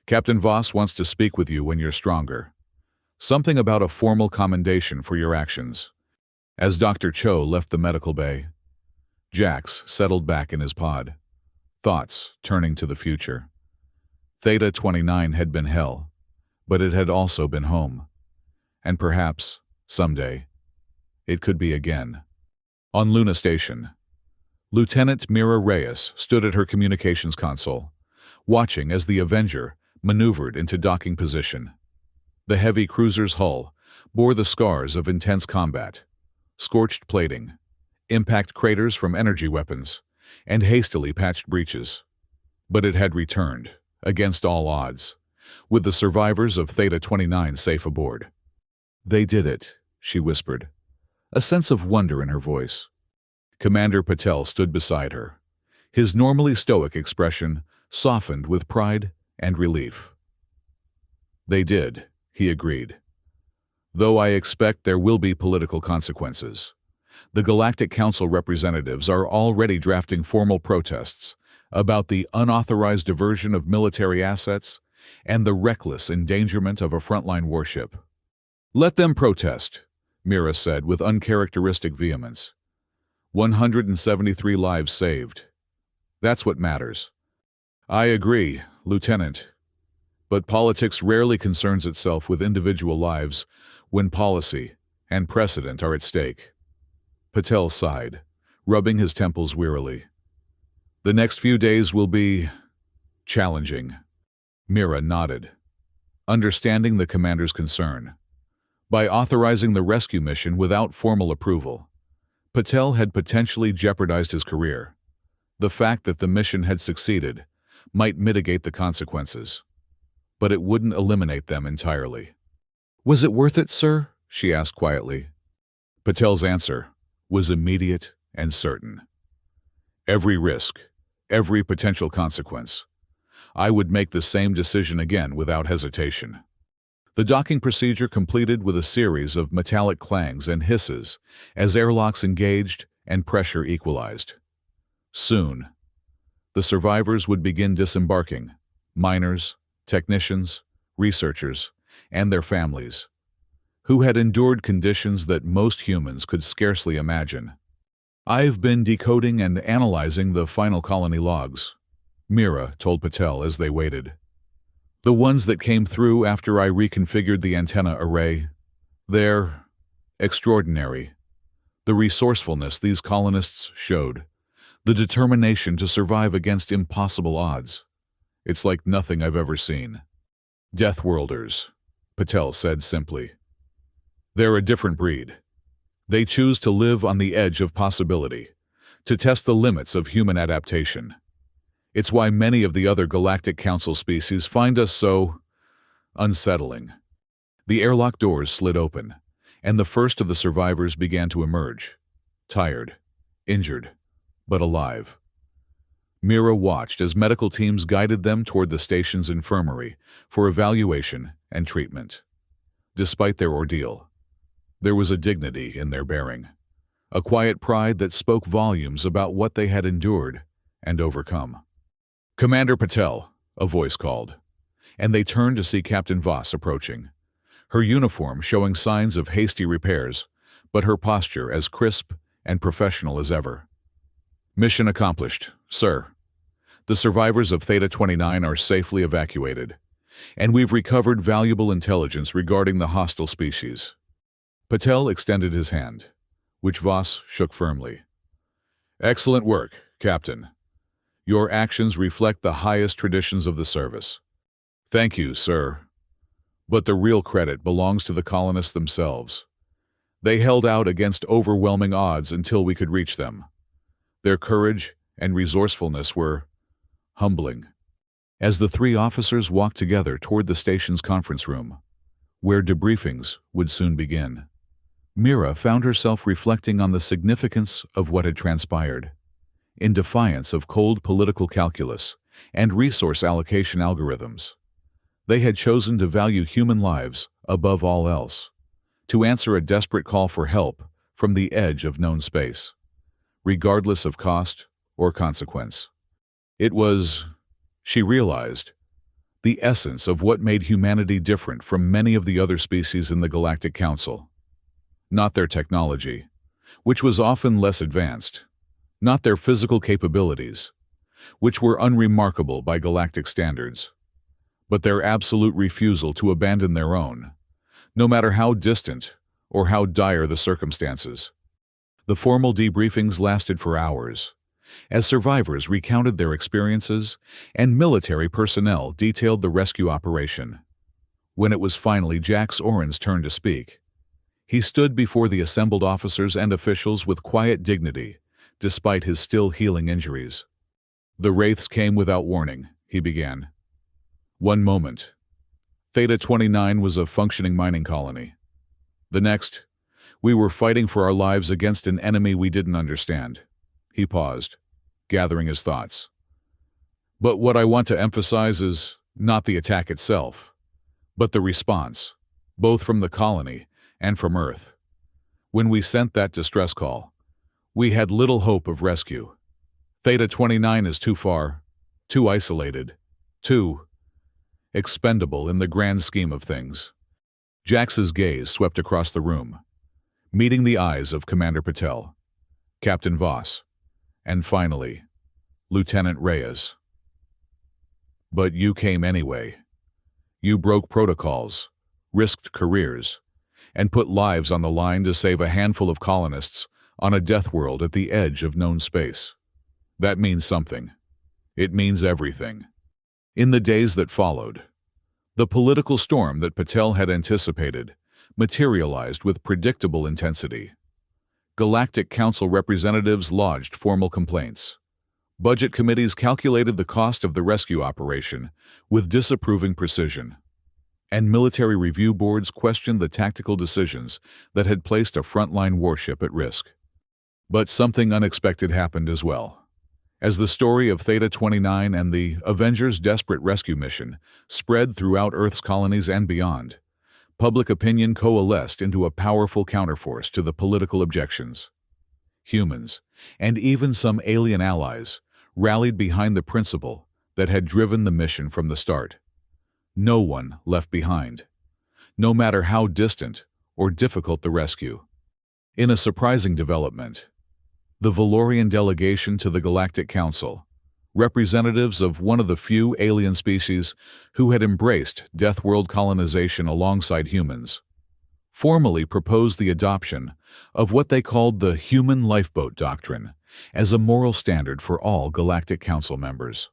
[SPEAKER 1] Captain Voss wants to speak with you when you're stronger. Something about a formal commendation for your actions." As Dr. Cho left the medical bay, Jax settled back in his pod, thoughts turning to the future. Theta 29 had been hell, but it had also been home. And perhaps, someday, it could be again. On Luna Station, Lieutenant Mira Reyes stood at her communications console, watching as the Avenger maneuvered into docking position. The heavy cruiser's hull bore the scars of intense combat, scorched plating, impact craters from energy weapons, and hastily patched breaches. But it had returned, against all odds, with the survivors of Theta 29 safe aboard. "They did it," she whispered, a sense of wonder in her voice. Commander Patel stood beside her, his normally stoic expression softened with pride and relief. "They did," he agreed. "Though I expect there will be political consequences. The Galactic Council representatives are already drafting formal protests about the unauthorized diversion of military assets and the reckless endangerment of a frontline warship." "Let them protest," Mira said with uncharacteristic vehemence. 173 lives saved. That's what matters. "I agree, Lieutenant. But politics rarely concerns itself with individual lives when policy and precedent are at stake." Patel sighed, rubbing his temples wearily. "The next few days will be challenging." Mira nodded, understanding the commander's concern. By authorizing the rescue mission without formal approval, Patel had potentially jeopardized his career. The fact that the mission had succeeded might mitigate the consequences, but it wouldn't eliminate them entirely. "Was it worth it, sir?" she asked quietly. Patel's answer was immediate and certain. "Every risk, every potential consequence. I would make the same decision again without hesitation." The docking procedure completed with a series of metallic clangs and hisses as airlocks engaged and pressure equalized. Soon, the survivors would begin disembarking: miners, technicians, researchers, and their families, who had endured conditions that most humans could scarcely imagine. "I've been decoding and analyzing the final colony logs," Mira told Patel as they waited. "The ones that came through after I reconfigured the antenna array. They're extraordinary. The resourcefulness these colonists showed, the determination to survive against impossible odds. It's like nothing I've ever seen." "Deathworlders," Patel said simply. "They're a different breed. They choose to live on the edge of possibility, to test the limits of human adaptation. It's why many of the other Galactic Council species find us so unsettling." The airlock doors slid open, and the first of the survivors began to emerge, tired, injured, but alive. Mira watched as medical teams guided them toward the station's infirmary for evaluation and treatment. Despite their ordeal, there was a dignity in their bearing, a quiet pride that spoke volumes about what they had endured and overcome. "Commander Patel," a voice called, and they turned to see Captain Voss approaching, her uniform showing signs of hasty repairs, but her posture as crisp and professional as ever. "Mission accomplished, sir. The survivors of Theta 29 are safely evacuated, and we've recovered valuable intelligence regarding the hostile species." Patel extended his hand, which Voss shook firmly. "Excellent work, Captain. Your actions reflect the highest traditions of the service." "Thank you, sir. But the real credit belongs to the colonists themselves. They held out against overwhelming odds until we could reach them. Their courage and resourcefulness were humbling." As the three officers walked together toward the station's conference room, where debriefings would soon begin, Mira found herself reflecting on the significance of what had transpired. In defiance of cold political calculus and resource allocation algorithms, they had chosen to value human lives above all else, to answer a desperate call for help from the edge of known space, regardless of cost or consequence. It was, she realized, the essence of what made humanity different from many of the other species in the Galactic Council. Not their technology, which was often less advanced, not their physical capabilities, which were unremarkable by galactic standards, but their absolute refusal to abandon their own, no matter how distant or how dire the circumstances. The formal debriefings lasted for hours, as survivors recounted their experiences and military personnel detailed the rescue operation. When it was finally Jax Oren's turn to speak, he stood before the assembled officers and officials with quiet dignity, despite his still healing injuries. "The Wraiths came without warning," he began. "One moment, Theta 29 was a functioning mining colony. The next, We were fighting for our lives against an enemy we didn't understand. He paused, gathering his thoughts. But what I want to emphasize is not the attack itself, but the response, both from the colony and from Earth. When we sent that distress call, we had little hope of rescue. Theta 29 is too far, too isolated, too expendable in the grand scheme of things. Jax's gaze swept across the room, meeting the eyes of Commander Patel, Captain Voss, and finally, Lieutenant Reyes. But you came anyway. You broke protocols, risked careers, and put lives on the line to save a handful of colonists on a death world at the edge of known space. That means something. It means everything. In the days that followed, the political storm that Patel had anticipated materialized with predictable intensity. Galactic Council representatives lodged formal complaints. Budget committees calculated the cost of the rescue operation with disapproving precision. And military review boards questioned the tactical decisions that had placed a frontline warship at risk. But something unexpected happened as well. As the story of Theta 29 and the Avengers' desperate rescue mission spread throughout Earth's colonies and beyond, public opinion coalesced into a powerful counterforce to the political objections. Humans, and even some alien allies, rallied behind the principle that had driven the mission from the start. No one left behind, no matter how distant or difficult the rescue. In a surprising development, the Valorian delegation to the Galactic Council, representatives of one of the few alien species who had embraced Deathworld colonization alongside humans, formally proposed the adoption of what they called the Human Lifeboat Doctrine as a moral standard for all Galactic Council members.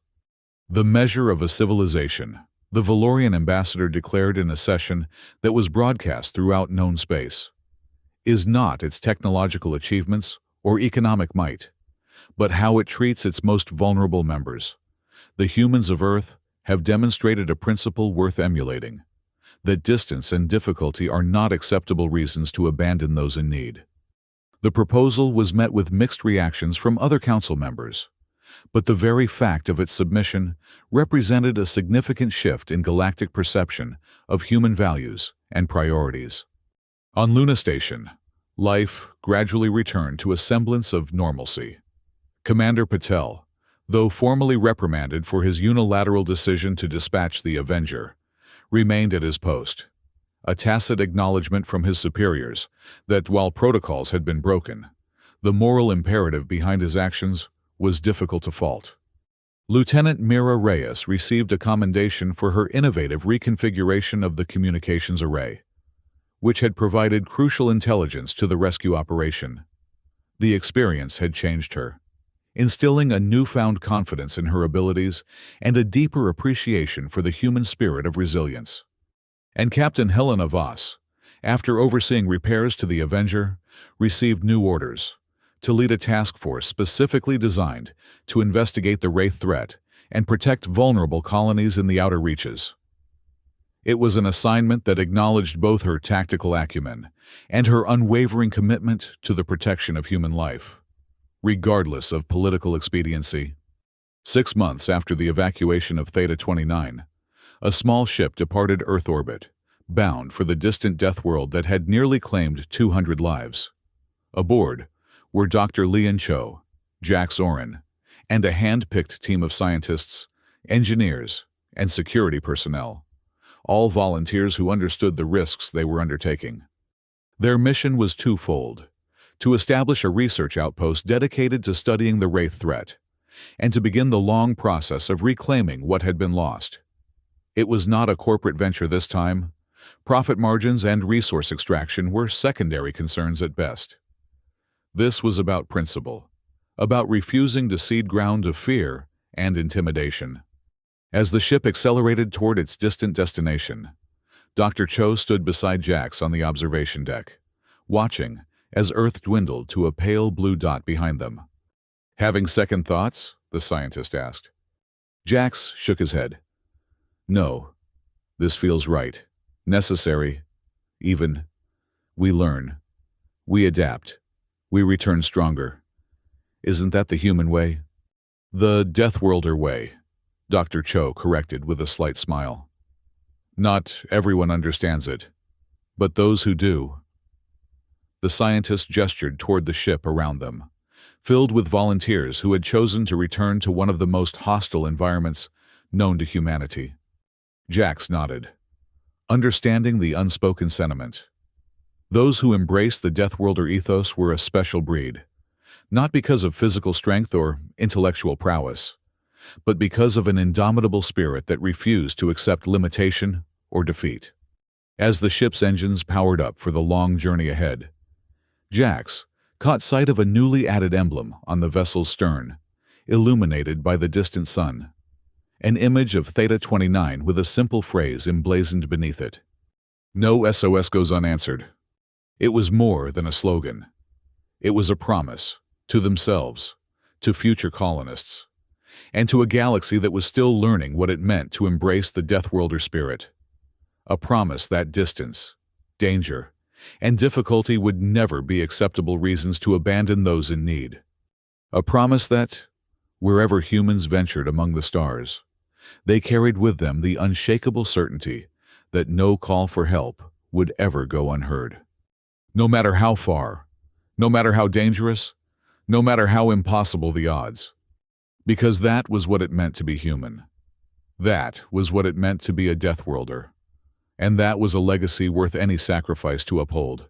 [SPEAKER 1] The measure of a civilization, the Valorian ambassador declared in a session that was broadcast throughout known space, is not its technological achievements or economic might, but how it treats its most vulnerable members. The humans of Earth have demonstrated a principle worth emulating, that distance and difficulty are not acceptable reasons to abandon those in need. The proposal was met with mixed reactions from other council members, but the very fact of its submission represented a significant shift in galactic perception of human values and priorities. On Luna Station, life gradually returned to a semblance of normalcy. Commander Patel, though formally reprimanded for his unilateral decision to dispatch the Avenger, remained at his post, a tacit acknowledgement from his superiors that while protocols had been broken, the moral imperative behind his actions was difficult to fault. Lieutenant Mira Reyes received a commendation for her innovative reconfiguration of the communications array, which had provided crucial intelligence to the rescue operation. The experience had changed her, instilling a newfound confidence in her abilities and a deeper appreciation for the human spirit of resilience. And Captain Helena Voss, after overseeing repairs to the Avenger, received new orders to lead a task force specifically designed to investigate the Wraith threat and protect vulnerable colonies in the outer reaches. It was an assignment that acknowledged both her tactical acumen and her unwavering commitment to the protection of human life, regardless of political expediency. 6 months after the evacuation of Theta 29, a small ship departed Earth orbit, bound for the distant death world that had nearly claimed 200 lives. Aboard were Dr. Lian Cho, Jax Oren, and a hand-picked team of scientists, engineers, and security personnel, all volunteers who understood the risks they were undertaking. Their mission was twofold: to establish a research outpost dedicated to studying the Wraith threat, and to begin the long process of reclaiming what had been lost. It was not a corporate venture this time. Profit margins and resource extraction were secondary concerns at best. This was about principle, about refusing to cede ground to fear and intimidation. As the ship accelerated toward its distant destination, Dr. Cho stood beside Jax on the observation deck, watching as Earth dwindled to a pale blue dot behind them. "Having second thoughts?" the scientist asked. Jax shook his head. "No, this feels right, necessary, even. We learn. We adapt. We return stronger. Isn't that the human way? The Deathworlder way, Dr. Cho corrected with a slight smile. Not everyone understands it, but those who do. The scientist gestured toward the ship around them, filled with volunteers who had chosen to return to one of the most hostile environments known to humanity. Jax nodded, understanding the unspoken sentiment. Those who embraced the Deathworlder ethos were a special breed, not because of physical strength or intellectual prowess, but because of an indomitable spirit that refused to accept limitation or defeat. As the ship's engines powered up for the long journey ahead, Jax caught sight of a newly added emblem on the vessel's stern, illuminated by the distant sun. An image of Theta 29 with a simple phrase emblazoned beneath it. No SOS goes unanswered. It was more than a slogan. It was a promise, to themselves, to future colonists, and to a galaxy that was still learning what it meant to embrace the Deathworlder spirit. A promise that distance, danger, and difficulty would never be acceptable reasons to abandon those in need. A promise that, wherever humans ventured among the stars, they carried with them the unshakable certainty that no call for help would ever go unheard. No matter how far, no matter how dangerous, no matter how impossible the odds. Because that was what it meant to be human. That was what it meant to be a Deathworlder. And that was a legacy worth any sacrifice to uphold.